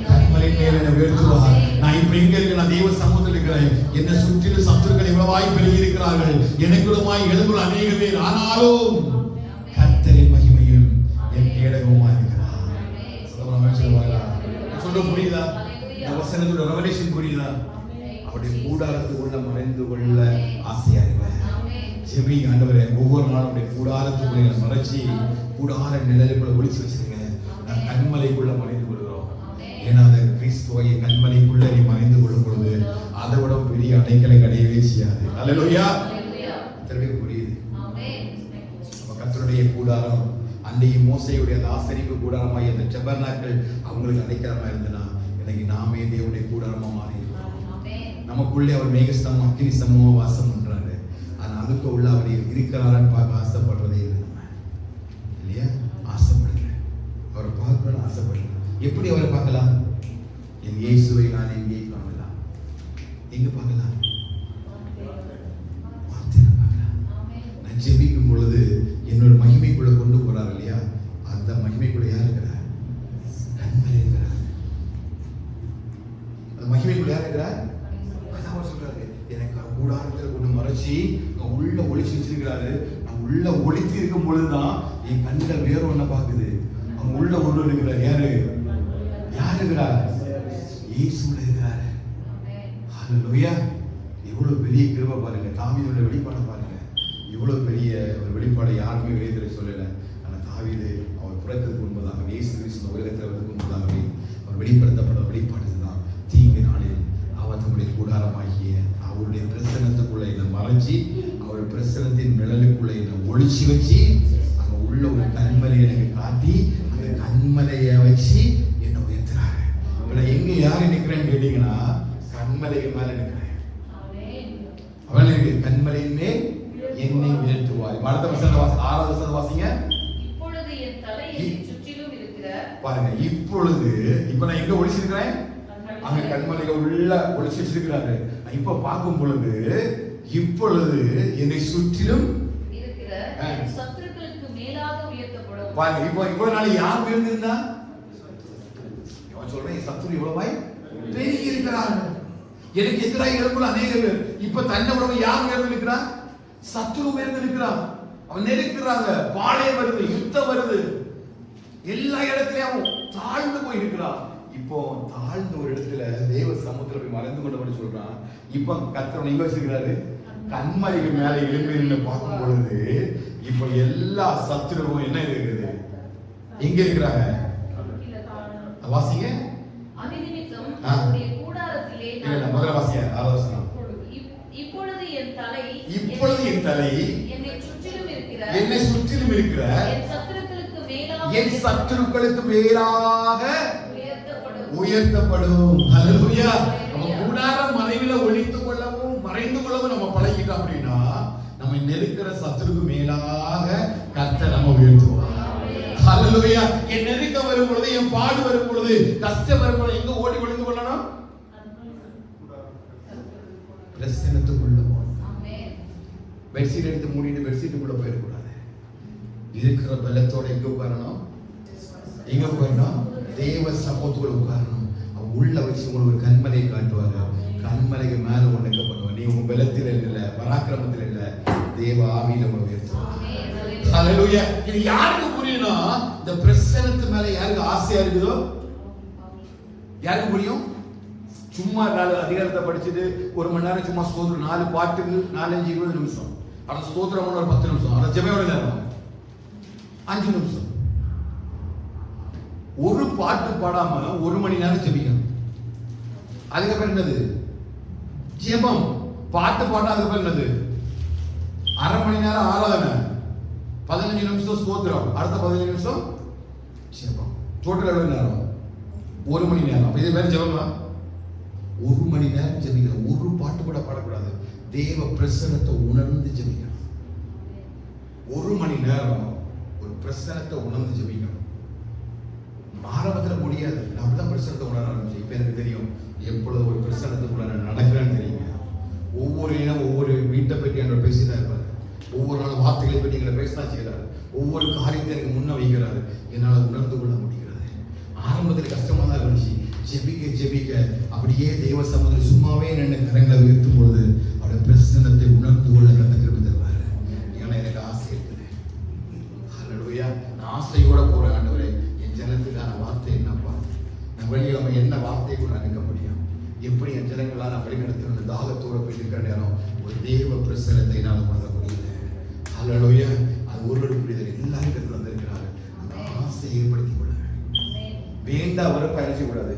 கண்மலை மேல் என்னை உயர்த்துவார். நான் இப்ப எங்க இருக்கேன்? நான் தேவ சமூகத்தில் இருக்கிறேன். என்னை சுற்றிலும் சத்துருக்கள் இவ்வளவாய் பெருகி இருக்கிறார்கள், எனக்குள்ளமாய் எழுந்துள்ள அநேக பேர். ஆனாலும் கர்த்தரின் மகிமையும் என் கேடகமாய் இருக்கிறார். சொல்ல புரியுதா? வசனத்தோட ரெவலேஷன் புரியுதா? அவருடைய கூடாரத்துக்குள்ள மறைந்து கொள்ள ஆசையா இருக்கிறேன். ஜெபி ஆண்டவரே, ஒவ்வொரு நாளும் உடைய கூடாரத்துக்குள்ள மறைச்சி கூடார நிழலுக்குள்ள ஒளிச்சு வச்சிருங்க. நான் கண்மலைக்குள்ள மறைந்து கொள்கிறோம். ஏன்னா அந்த கிறிஸ்துவை கண்மலைக்குள்ள நீ மறைந்து கொள்ளும் பொழுது அதை விட பெரிய அடைக்கலை கிடையவே செய்யாது. அல்லேலூயா. திரும்பி புரியுது. அப்ப கர்த்தருடைய கூடாரம் அன்றைய மோசையுடைய அந்த ஆசரிப்பு கூடாரமாய் அந்த டெபர்னாக்கள் அவங்களுக்கு அடைக்கலமா இருந்தனா, இன்னைக்கு நாமே தேவனுடைய கூடாரமா மாறி இருக்கிறோம். நமக்குள்ளே அவர் மேகஸ்தம்பம் அக்கினி ஸ்தம்பமா வாசம் பண்றாரு. ஆனா அதுக்கு உள்ள அவர் இருக்கிறாரான்னு பார்க்க ஆசைப்படுறதே இல்லை. நம்ம இல்லையா? ஆசைப்படுறேன், அவரை பார்க்கணும்னு ஆசைப்படுறேன். எப்படி அவரை பார்க்கலாம்? என் இயேசுவை நான் எங்கே காணலாம்? எங்க பார்க்கலாம்? வார்த்தையில பார்க்கலாம். நான் ஜெபிக்கும் பொழுது என்னோட மகிமைக்குள்ள கொண்டு போறார் இல்லையா? அந்த மகிமைக்குள்ள யார் இருக்கிறார்? கண்மலை இருக்கிறார். அந்த மகிமைக்குள்ள யார் இருக்கிறார்? அதான் அவர் சொல்றாரு, எனக்கு கூடாரத்தில் கொண்டு மறைச்சி உள்ள ஒளிச்சு வச்சிருக்கிறாரு. நான் உள்ள ஒளித்து இருக்கும் பொழுதுதான் என் கண்கள் வேற ஒன்ன பாக்குது. அவங்க உள்ள ஒன்று இருக்கிறார். யாரு? யார் இருக்கிறார்? இயேசுல இருக்கிறாரு. ஹல்லேலூயா. எவ்வளவு பெரிய கிருபை பாருங்க. தாவீதுடைய வெளிப்பாடு பாருங்க. இவ்வளவு பெரிய ஒரு வெளிப்பாடு யாருமே வேதத்துல சொல்லல. ஆனா தாவீது அவர் புறத்துக்கு முன்பதாக இயேசு கிறிஸ்து உலகத்தில் வருவதற்கு முன்பதாகவே அவர் வெளிப்படுத்தப்பட்ட வெளிப்பாடுதான். தீங்கு நாளில் அவர் தம்முடைய கூடாரமாகிய அவருடைய பிரசனத்துக்குள்ள என்னை மறைச்சி அவர் பிரசனத்தின் நிழலுக்குள்ள என்னை ஒளிச்சு வச்சு அங்க உள்ள ஒரு கண்மலை எனக்கு காட்டி அந்த கண்மலையை வச்சு என்னை உயர்த்துறாரு. இவனை எங்க யாரு நிக்கிறேன்னு கேட்டீங்கன்னா கண்மலைக்கு மேல நிற்கிறேன். அவனுக்கு கண்மலையின் மேல் என்னை உயர்த்துவாய். அடுத்த வசனம் 6வது வசனம் வாசிங்க. இப்பொழுது என் தலையை சுற்றிலும் இருக்கிற பாருங்க. இப்பொழுது இப்ப நான் எங்க ஒளிச்சிருக்கிறேன்? அங்க கண்மலையில உள்ள ஒளிச்சு வச்சிருக்கிறாரு. இப்ப பார்க்கும் பொழுது இப்பொழுது என்னை சுற்றிலும் இருக்கிற என் சத்துருக்களுக்கு மேலாக உயர்த்தப்படும். பாருங்க. இப்போ நாளை யார் உயர்ந்திருந்தா? அவன் சொல்றேன், என் சத்துரு இவ்வளவாய் பெருகி இருக்கிறார்கள், எனக்கு எதிராக எழுப்புள்ள அநேக பேர். இப்ப தன்னை உடம்பு யார் உயர்ந்து இருக்கிறான்? சத்துரு உயர்ந்து இருக்கிறான். அவன் நெருக்கிறாங்க, பாளையம் வருது, யுத்தம் வருது, எல்லா இடத்துலயும் அவன் தாழ்ந்து போய் இருக்கிறான். இப்போ தாழ்ந்த ஒரு இடத்துல தேவ சமூகத்துல போய் மறைந்து கொண்டபடி சொல்றான். இப்ப கர்த்தர் எங்க வச்சிருக்கிறாரு? கண்மலைக்கு மேல எழுப்பி நின்று பார்க்கும் பொழுது இப்ப எல்லா சத்துருவும் என்ன இருக்குது? எங்க இருக்கிறாங்க? வாசிங்க. அதிநிமித்தம் அவருடைய கூடாரத்திலே முதல்ல வாசிங்க. 6வது வசனம். இப்பொழுது என் தலை என்னை சுற்றிலும் இருக்கிற என் சத்துருக்களுக்கு மேலாக உயர்த்தப்படும். ஹல்லேலூயா. நம்ம கூடாரம் மறைவில ஒளித்துக் கொள்ளவும் மறைந்து கொள்ளவும் நம்ம பழகிட்டோம் அப்படின்னா நம்ம நெருக்கிற சத்துருக்கு மேலாக கர்த்தர் நம்ம உயர்த்துவார். ஹல்லேலூயா. என் நெருக்க வரும் பொழுது, என் பாடு வரும் பொழுது, கஷ்டம் வரும் பொழுது எங்க ஓடி ஒளிந்து கொள்ளணும்? பிரசன்னத்துக்குள்ள போகணும். பெட்ஷீட் எடுத்து மூடிட்டு பெட்ஷீட்டுக்குள்ள போயிடக்கூடாது. இருக்கிற பலத்தோட எங்க உட்காரணும்? எங்க உட்காரணும்? தேவ சமூகத்துக்குள்ள உட்காரணும். அவன் உள்ள வச்சு உங்களுக்கு ஒரு கண்மலையை காட்டுவாங்க. கண்மலைக்கு மேல ஒண்ணுக்க பண்ணுவாங்க. நீ உங்க பலத்தில் இல்ல, பராக்கிரமத்தில் இல்ல, தேவ ஆவியில உங்களை உயர்த்துவாங்க. ஹல்லேலூயா. இது யாருக்கு புரியணும்? இந்த பிரசன்னத்து மேல யாருக்கு ஆசையா இருக்குதோ யாருக்கு புரியும்? சும்மா 4 அதிகாரத்தை படிச்சுட்டு 1 மணி நேரம் சும்மா ஸ்தோத்திரம், 4 பாட்டுக்கு 4, 5, 20 நிமிஷம். ஆனா ஸ்தோத்திரம் ஒரு 10 நிமிஷம். ஆனா ஜெபம் எவ்வளவு நேரம்? 5 நிமிஷம். ஒரு பாட்டு பாடாம 1 மணி நேரம் ஜெபிக்கணும். அதுக்கு பேர் என்னது? ஜெபம். பாட்டு பாட்டா அதுக்கு பேர் என்னது? 1/2 மணி நேரம் ஆராதனை. 15 நிமிஷம் ஸ்தோத்திரம், அடுத்த 15 நிமிஷம் ஜெபம். டோட்டல் எவ்வளவு நேரம்? 1 மணி நேரம். அப்ப இது பேர் ஜெபமா? 1 மணி நேரம் ஜெபிக்கணும். ஒரு பாட்டு கூட பாடக்கூடாது. தேவ பிரசன்னத்தை உணர்ந்து ஜெபிக்கணும். 1 மணி நேரம் ஒரு பிரசன்னத்தை உணர்ந்து ஜெபிக்கணும். ஆரம்பத்தில் முடியாது. நான் அப்படிதான் பிரசன்னத்தை உணர ஆரம்பிச்சேன். இப்ப எனக்கு தெரியும் எப்பொழுது ஒரு பிரசன்னத்துக்குள்ள நான் நடக்கிறேன்னு தெரியுங்க. ஒவ்வொரு இனம் ஒவ்வொரு வீட்டை பற்றி என்ற பேசிதான் இருப்பாரு. ஒவ்வொரு நாள் வார்த்தைகளை பற்றி எங்களை பேசதான் செய்கிறாரு. ஒவ்வொரு காரியத்தை எனக்கு முன்ன வைக்கிறாரு. என்னால் உணர்ந்து கொள்ள முடிகிறது. ஆரம்பத்தில் கஷ்டமா தான் இருந்துச்சு. ஜெபிக்க ஜெபிக்க அப்படியே தெய்வ சமூகத்தில் சும்மாவே நின்று கரங்களை உயர்த்தும் பொழுது அவருடைய பிரசன்னத்தை உணர்ந்து கொள்ள கற்றுக்கிறது தருவாரு. ஏன்னா எனக்கு ஆசை இருக்குது. ஹல்லேலூயா. நான் ஆசையோட போறேன். ஆண்டவரே, என் ஜனத்துக்கான வார்த்தை என்னப்பா? நான் வெளியில என்ன வார்த்தையை கூட நிற்க முடியும்? எப்படி என் ஜனங்களா நான் வழிநடத்த தாகத்தோட போய் இருக்கிற நேரம் ஒரு தேவ பிரசன்னத்தை என்னால் உணர முடியல. ஹல்லேலூயா. அது ஒருவரு புரிதல் எல்லாரும் கருத்து வந்திருக்கிறாரு. அந்த ஆசையை ஏற்படுத்திக் கொள்ள வேண்டாம். அவரை பயணிச்சு கூடாது.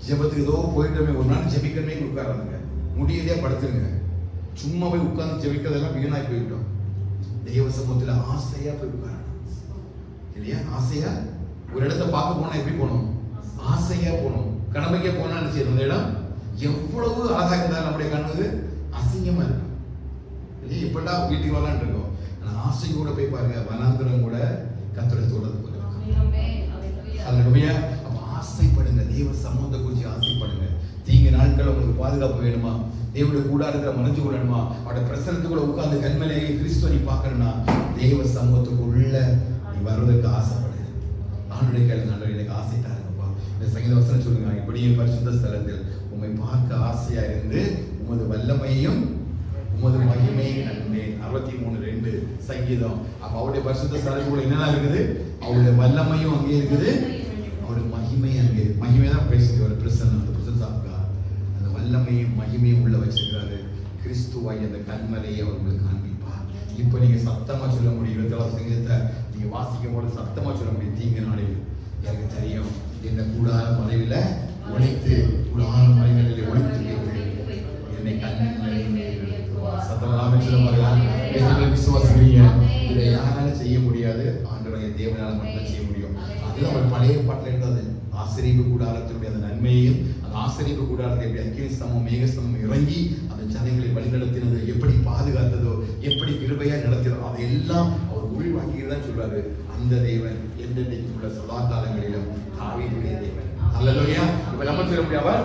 ஜெபத்துக்கு ஏதோ போயிட்டோமே, ஒரு நாள் ஜெபிக்கணுமே உட்காராதுங்க. முடியதே படுத்துருங்க. சும்மா போய் உட்கார்ந்து ஜெபிக்கிறதெல்லாம் வீணாய் போயிட்டோம். தெய்வ சமூகத்தில் ஆசையா போய் உட்காரணும் இல்லையா? ஆசையா ஒரு இடத்த பார்க்க போனா எப்படி போகணும்? ஆசையா போகணும். கடமைக்கே போனா என்ன செய்யணும்? அந்த இடம் எவ்வளவு அழகா இருந்தாலும் நம்முடைய கண்ணுக்கு அசிங்கமா இருக்கும் இல்லையா? இப்பெல்லாம் வீட்டுக்கு வரலான்னு இருக்கோம். ஆனால் ஆசையோட போய் பாருங்க, வனாந்திரம் கூட கர்த்தருடைய தோட்டத்துக்கு போய் ஹல்லேலூயா. அப்ப ஆசைப்படுங்க. தெய்வ சமூகத்தை குறித்து ஆசைப்படுங்க. தீங்கு நாட்கள் உங்களுக்கு பாதுகாப்பு வேணுமா? தேவனுடைய கூடாரத்துல மறைஞ்சு கொள்ளணுமா? அவருடைய பிரசன்னத்துக்குள்ள உட்கார்ந்து கண்மலையை கிறிஸ்துவ நீ பார்க்கணும்னா தெய்வ சமூகத்துக்குள்ள நீ வர்றதுக்கு ஆசைப்படு. ஆண்டுடைய கேள்வி, ஆண்டவரே எனக்கு ஆசை தாருங்கப்பா. இந்த சங்கீத வசனம் சொல்லுங்க, இப்படியே பரிசுத்த ஸ்தலத்தில் உம்மை பார்க்க ஆசையா இருந்து உமது வல்லமையும் உமது மகிமையும் கண்டேன். 63:2 சங்கீதம். அப்ப அவருடைய பரிசுத்த ஸ்தலத்துக்குள்ள என்னெல்லாம் இருக்குது? அவருடைய வல்லமையும் அங்கே இருக்குது, அவருடைய மகிமை அங்கே. மகிமை தான் பேசுது ஒரு பிரசன்னம். அந்த பிரசன்ன அந்த வல்லமையும் மகிமையும் உள்ள வச்சிருக்கிறாரு. கிறிஸ்துவாய் அந்த கண்மலையை அவர்களுக்கு காண்பிப்பார். இப்ப நீங்க சத்தமா சொல்ல முடியும். 20 சங்கீதத்தை நீங்க வாசிக்கும் போது சத்தமா சொல்ல முடியும். தீங்கு நாளில் எனக்கு தெரியும் இந்த கூடார மறைவில ஒழித்து, கூடார மறைகளில் ஒழித்து என்னை கண்மலையில் சத்தமாக சொல்லுவாங்க. விசுவாசிக்கிறீங்க? இதை யாரால செய்ய முடியாது? ஆண்டவருடைய தேவனால மட்டும் செய்ய முடியும். அதுதான் அவர் பழைய பாட்டில் இருந்தது. ஆசரிப்பு கூடாரத்தினுடைய அந்த நன்மையையும், அந்த ஆசரிப்பு கூடாரத்தை எப்படி அக்கினி ஸ்தம்பம் மேகஸ்தம்பம் இறங்கி அந்த ஜனங்களை வழிநடத்தினது, எப்படி பாதுகாத்ததோ, எப்படி கிருபையா நடத்தினதோ, அதையெல்லாம் அவர் உள்வாங்கிதான் சொல்றாரு. அந்த தேவன் எந்தெந்தைக்கு உள்ள சதா காலங்களிலும் தாவீதுடைய தேவன். ஹல்லேலூயா. இப்ப நம்ம சொல்ல முடியாது,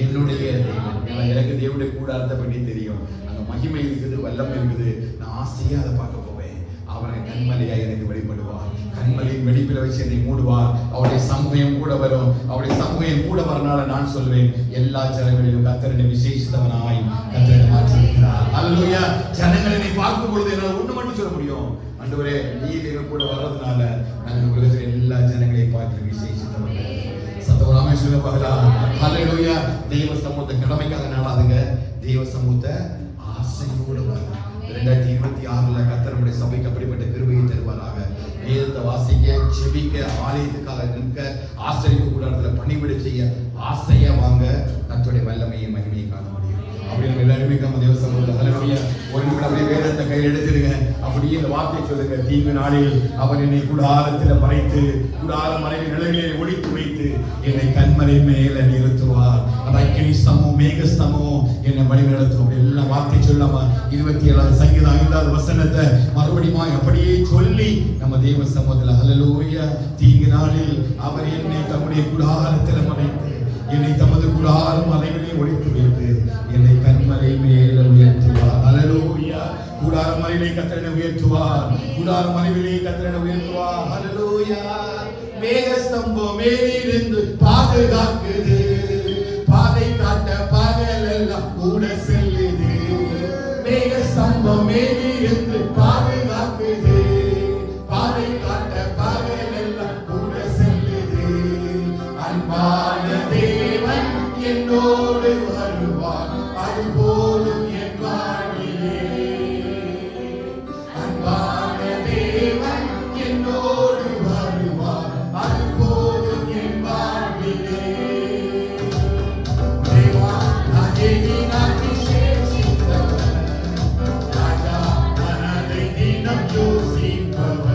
என்னுடைய தேவன். எனக்கு தேவனுடைய கூடாரத்தை பற்றி தெரியும். அங்க மகிமை இருக்குது, வல்லமை இருக்குது. நான் ஆசையா அதை பார்க்க போவேன். அவரை கண்மலையா எனக்கு வெளிப்படுவார். கண்மலையின் வெடிப்பில வச்சு என்னை மூடுவார். அவருடைய சமூகம் கூட வரும். அவருடைய சமூகம் கூட வரனால நான் சொல்வேன், எல்லா ஜனங்களிலும் கர்த்தரை விசேஷித்தவனாய் கர்த்தரை மாற்றியிருக்கிறார். ஹல்லேலூயா. ஜனங்களை நீ பார்க்கும் பொழுது என்னால் ஒண்ணு மட்டும் சொல்ல முடியும், ஆண்டவரே நீர் எங்க கூட வர்றதுனால நாங்கள் உலகத்தில் எல்லா ஜனங்களையும் பார்த்து விசேஷித்தவர்கள். சத்தவராமே சொல்ல பார்க்கலாம். ஹல்லேலூயா. தெய்வ சமூகத்தை கடமைக்காக நாளாதுங்க. தெய்வ சமூகத்தை ஆசையோடு வரலாம். 2026 கர்த்தர் நம்முடைய சபைக்கு அப்படிப்பட்ட கிருபையை தருவாராக. வேதத்தை வாசிக்க, ஜெபிக்க, ஆலயத்துக்காக நிற்க, ஆசரிப்பு கூடாரத்துல பணிவிடை செய்ய ஆசையா வாங்க. கர்த்தருடைய வல்லமையை மகிமையை காண முடியும். அப்படி நம்ம எல்லாருமே நம்ம தேவ சமூகத்தில் ஹல்லேலூயா. ஒரு நிமிடம் அப்படியே வேதத்தை கையில் எடுத்துடுங்க. அப்படியே இந்த வார்த்தையை சொல்லுங்க. தீங்கு நாளில் அவர் என்னை கூடாரத்தில் மறைத்து, கூடார மறைவு நிலையிலே ஒழித்து வைத்து என்னை கண்மலை மேல நிறுத்துவார். அந்த அக்கினி ஸ்தம்பம் மேகஸ்தம்பம் என்னை வழி நடத்தும். எல்லாம் வார்த்தை சொல்லாம 27 சங்கீதம் 5வது வசனத்தை மறுபடியும் அப்படியே சொல்லி நம்ம தேவ சமூகத்தில் ஹல்லேலூயா. தீங்கு நாளில் அவர் என்னை தம்முடைய கூடாரத்தில் மறைத்து, என்னை தமது கூடார மறைவிலே ஒழித்து வைத்து என்னை கண்மலை மேல உயர்த்துவார். ஹல்லேலூயா. கூடார மறைவிலே கர்த்தரை உயர்த்துவார். கூடார மறைவிலே கர்த்தரை உயர்த்துவார். ஹல்லேலூயா. மேகஸ்தம்பம் மேலிருந்து பாதுகாக்குது, பாதை காட்ட பகலெல்லாம் கூட செல்லுது. மேகஸ்தம்பம் மேலிருந்து பாதுகாக்குது, பாதை காட்ட பகலெல்லாம் கூட செல்லுது. அன்பான தேவன் என்னோடு வருவார், அது போலும் என் வாழ்விலே. அன்பான தேவன் என்னோடு வருவார், அது போலும் என் வாழ்விலே. தேவா ராஜேதி நாட்டி சேஷித்தவர், ராஜா மனதை தினம் யோசிப்பவர்.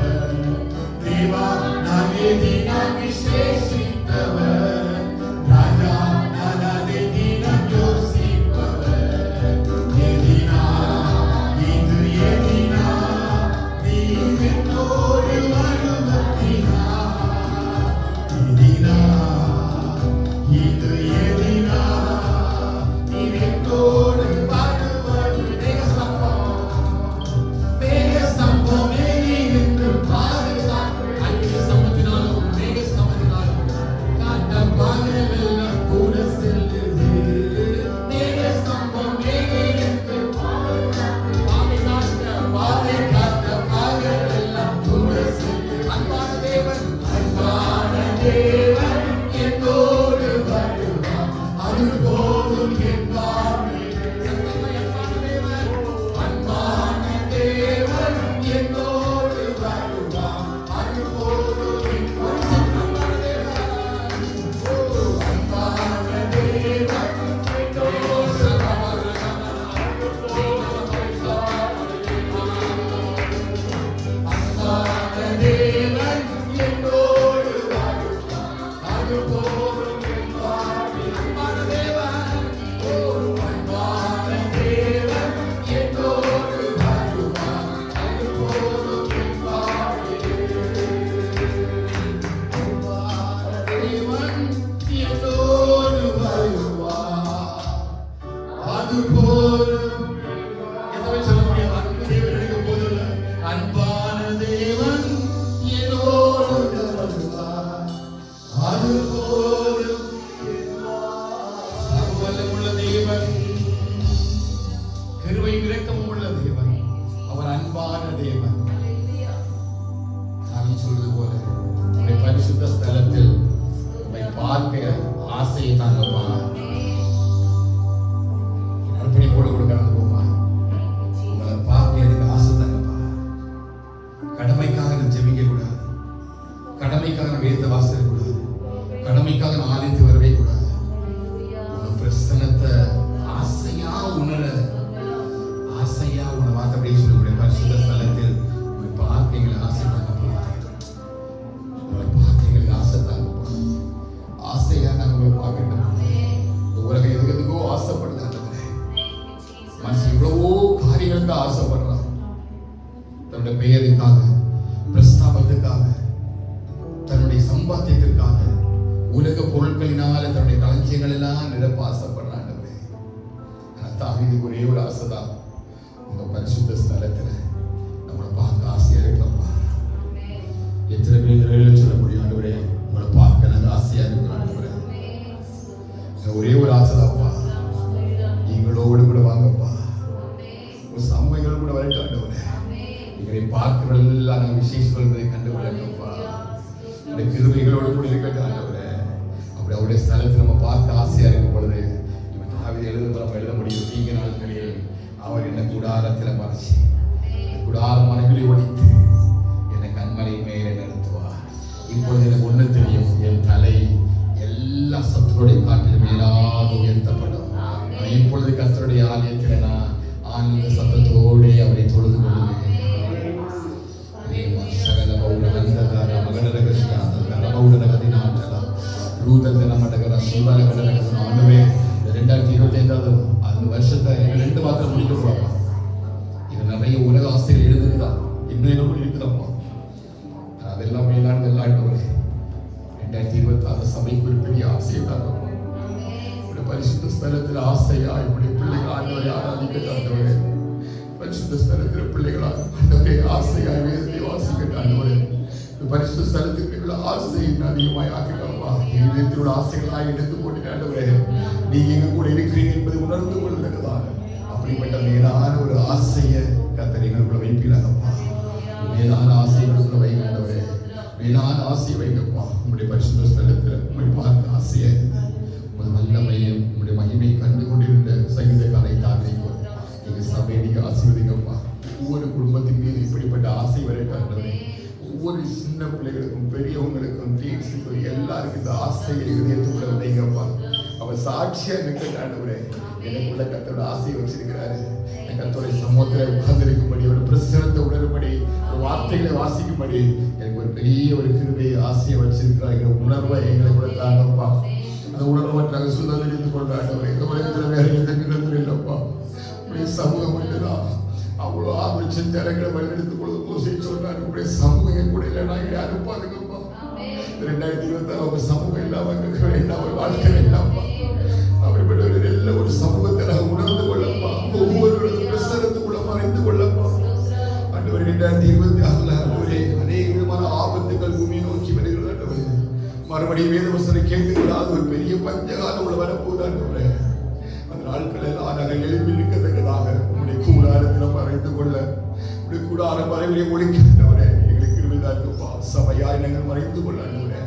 தாங்கப்பா. அர்ப்பணிப்போடு கூட கடந்து போமா. உங்களை பார்க்க எனக்கு ஆசை தாங்கப்பா. கடமைக்காக நான் ஜெபிக்க கூடாது, கடமைக்காக நான் வேத வாசிக்க கூடாது, கடமைக்காக நான் ஆலயத்துக்கு வரவே கூடாது. உங்க பிரசன்னத்தை ஆசையா உணர, ஆசையா உன்னை வார்த்தை சொல்லக்கூடிய பரிசுத்த ஸ்தலத்தில் உங்களை பார்க்க எங்களுக்கு ஆசை தாங்கப்பா. உங்களை பார்க்க எங்களுக்கு ஆசை தாங்கப்பா. ஆசையா நாங்கள் உங்களை பார்க்கணும். உலகம் எதுக்கோ ஆசைப்படுது. மனுஷன் எவ்வளவோ காரியங்களுக்கு ஆசைப்படுறான். தன்னுடைய பெயருக்காக, பிரஸ்தாபத்துக்காக, தன்னுடைய சம்பாத்தியத்திற்காக, உலக பொருட்களினால தன்னுடைய களஞ்சியங்கள் எல்லாம் நிரப்ப ஆசைப்படுறான். தாவீதுக்கு ஒரே ஒரு ஆசைதான், உங்க பரிசுத்த ஸ்தலத்துல நம்மளை பார்க்க ஆசையா இருக்கலாம்ப்பா. எத்தனை பேர் சொல்ல முடியும் ஆண்டவரே, உங்களை பார்க்க நாங்கள் ஆசையா இருக்கிறோம் ஆண்டவரே. ஒரே ஒரு ஆசைதான்ப்பா, நீங்களோடு கூட வாங்கப்பா, உங்க சமூகங்கள் கூட வரட்டும் ஆண்டவரே. எங்களை பார்க்கிறதெல்லாம் நாங்கள் விசேஷங்களை கண்டுகொள்ளப்பா. இந்த கிருபைகளோடு கூட இருக்கட்டும் ஆண்டவரே. அப்படி அவருடைய ஸ்தலத்தை நம்ம பார்க்க ஆசையா இருக்கும் பொழுது இவன் தாவீது எழுத முடியும். தீங்க நாட்களில் அவர் என்ன கூடாரத்தில் மறைச்சி, கூடாரம் மனைகளை ஒழித்து என்னை கண்மலை மேலே நிறுத்துவார். இப்பொழுது எனக்கு ஒண்ணு தெரியும், என் தலை எல்லா சத்துருடைய காட்டிலும் மேலாக உயர்த்தப்படும். இப்பொழுது கர்த்தருடைய ஆலயத்தில் நான் ஆனந்த சத்தத்தோடு அவரை தொழுது கொள்ளுவேன். ஆண்டவே 2025 அந்த வருஷத்தை 2 மாத்திரம் முடிக்கிறோம். இது நிறைய உலக ஆசைகள் எழுதுதான், இன்னும் இருக்குதாப்பா. அதெல்லாம் மேலான ஆண்டவரே, 2026 சபைக்கு ஒரு பெரிய ஆசையை தாங்க. பரிசுத்த ஸ்தலத்தில் ஆசையா இப்படி பிள்ளைகள் ஆண்டவரை ஆராதிக்க ஆண்டவரே. பரிசுத்த ஸ்தலத்தில் பிள்ளைகளாக ஆண்டவரே ஆசையா வேதத்தை வாசிக்க ஆண்டவரே. பரிசுத்த ஸ்தலத்துக்கு ஆசை அதிகமாய் ஆக்கிட்டாப்பா. இதயத்தோட ஆசைகளாக எடுத்து போட்டு ஆண்டவரே, நீங்க எங்க கூட இருக்கிறீங்க என்பதை உணர்ந்து கொள்ளுகிறதான அப்படிப்பட்ட மேலான ஒரு ஆசையை கர்த்தர் எங்களுக்குள்ள வைப்பீராகப்பா. மேலான ஆசைகளுக்குள்ள வைங்க ஆண்டவரே, மேலான ஆசையை வைங்கப்பா. உங்களுடைய பரிசுத்த ஸ்தலத்தில் உங்களை பார்க்க ஆசையா இருக்கு. உங்கள் வல்லமையும் உங்களுடைய மகிமை கண்டு கொண்டிருந்த சங்கீதக்காரை தாண்டிக்கோ. நீங்க சபையை நீங்க ஆசீர்வதிங்கப்பா. ஒவ்வொரு குடும்பத்தின் மீது இப்படிப்பட்ட ஆசை வரைக்காண்டவரே, ஒவ்வொரு சின்ன பிள்ளைகளுக்கும் பெரியவங்களுக்கும் டீன்ஸுக்கும் எல்லாருக்கும் இந்த ஆசையை இதயத்துக்குள்ள வைங்கப்பா. அவர் சாட்சியா நிற்கிறாண்டவரே, எனக்குள்ள கர்த்தரோட ஆசையை வச்சிருக்கிறாரு. கர்த்தருடைய சமூகத்தில் உட்கார்ந்திருக்கும்படி, ஒரு பிரசனத்தை உணரும்படி, ஒரு வார்த்தைகளை வாசிக்கும்படி எனக்கு ஒரு பெரிய ஒரு கிருபையை ஆசையை வச்சிருக்கிறாங்க. உணர்வை எங்களை கூட தாங்கப்பா. அந்த உணர்வற்றாக சொல்ல தெரிந்து கொண்டாண்டவரே, இந்த உலகத்தில் வேற எந்த நிலத்தில் இல்லப்பா. சமூகம் மட்டும்தான். அவ்வளோ 6 லட்சம் திறங்களை வழிநடத்தும் பொழுது மோசை சொன்னார், உங்களுடைய சமூகம் கூட இல்லை, நான் இங்கே அனுப்பாதுங்கப்பா. 2026 அவங்க சமூகம் இல்லாம அவர் வாழ்க்கை இல்லாமப்பா. அப்படிப்பட்ட நல்ல ஒரு சமூகத்தை உணர்ந்து கொள்ளப்பா. ஒவ்வொரு பிரசனத்துக்குள்ள மறைந்து கொள்ளப்பா. ஆண்டவர் 2026 அநேக விதமான ஆபத்துகள் பூமியை நோக்கி வருகிறது. மறுபடியும் வேத வசனம் கேட்டுக்கிறாது, ஒரு பெரிய பஞ்சகாலம் உள்ள வரப்போதாண்டவரே. அந்த நாட்கள் எல்லாம் நாங்கள் எழுப்பி நிற்கத்தக்கதாக உங்களுடைய கூடாரத்தில் மறைந்து கொள்ள, உங்களுடைய கூடாரம் மறைவிலே ஒழிக்கின்றவரே எங்களுக்கு கிருபையா இருக்குப்பா. சபையாய் நாங்கள் மறைந்து கொள்ள ஆண்டவரே,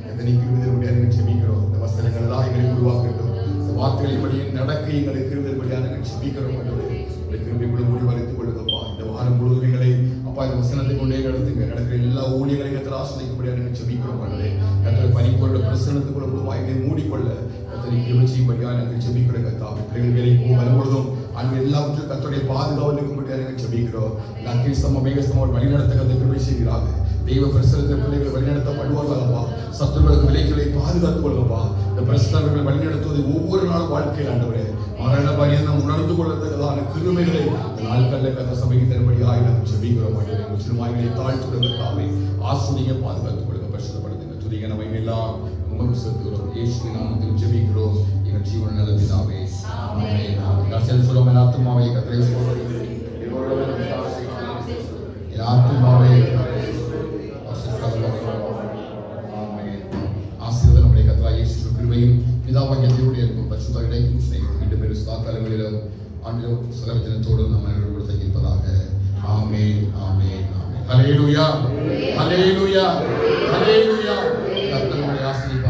எத்தனை கிருபையா நாங்கள் செபிக்கிறோம். இந்த வசனங்கள் எல்லாம் எங்களை உருவாக்கட்டும். இந்த வார்த்தைகளை படி நடக்க எங்களுக்கு கிருபையா நாங்கள் செபிக்கிறோம் ஆண்டவரே. இந்த கிருபைக்குள்ள மூடி மறைத்துக் கொள்ளுங்கப்பா. இந்த வாரம் முழுவதும் எங்களை அப்பா இந்த வசனத்தை கொண்டே நடத்துங்க. நடக்கிற எல்லா ஊழியர்களையும் கர்த்தர் ஆசீர்வதிக்கும்படியா நாங்கள் செபிக்கிறோம் ஆண்டவரே. கர்த்தர் பணிபொருள் பிரசன்னத்துக்குள்ள முழுவதும் எங்களை மூடிக்கொள்ள கர்த்தரை கிருபை செய்யும்படியா நாங்கள் செபிக்கிறோம். கர்த்தாவே பிள்ளைகள் வேலைக்கு வரும்பொழுதும் அங்கு எல்லாவற்றிலும் கர்த்தருடைய பாதுகாவல் இருக்கும்படியா நாங்கள் செபிக்கிறோம். அக்கிரம மேகஸ்தமோடு வழிநடத்த கர்த்தர் கிருபை செய்கிறாங்க. தெய்வ பிரசனத்தை பிள்ளைகள் வழிநடத்தப்படுவார்களப்பா. சத்துருக்களுக்கு விலைகளை பாதுகாத்துக் கொள்ளுங்கப்பா. இந்த பிரசனங்களை வழிநடத்துவது ஒவ்வொரு நாளும் வாழ்க்கையில் ஆண்டவரே மரண பரியந்தம் உணர்ந்து கொள்ளத்தக்கதான கிருபைகளை நாட்களில் கர்த்தர் சபைக்கு தரும்படியாக நாங்கள் செபிக்கிறோம். முஸ்லிமாய்களை தாழ்த்துவதற்காக ஆசிரியை பாதுகாத்துக் கொள்ளுங்க, பரிசுத்தப்படுத்துங்க. துதிக நம்ம எல்லாம் உமக்கு செலுத்துகிறோம். இயேசுவின் நாமத்தில் ஜெபிக்கிறோம் எங்கள் ஜீவன் நல்ல பிதாவே. ஆமென். கர்த்தர் சொல்லும் என் ஆத்துமாவே கர்த்தரை ஸ்தோத்திரி. என் ஆத்துமாவே ஆசீர்வாதம் நம்முடைய கர்த்தராகிய இயேசு கிருபையும் பிதாவாகிய தேவனுடைய அன்பும் பரிசுத்த இடைக்கும் ஸ்நேகமும் மீண்டும் பெரும் காலங்களிலும் ஆண்டிலும் செலவினத்தோடு நம்ம கூட தங்கியிருப்பதாக. ஆமென், ஆமென், ஆமென். ஹல்லேலூயா, ஹல்லேலூயா, ஹல்லேலூயா. கர்த்தர் நம்மை ஆசீர்வதிப்பார்.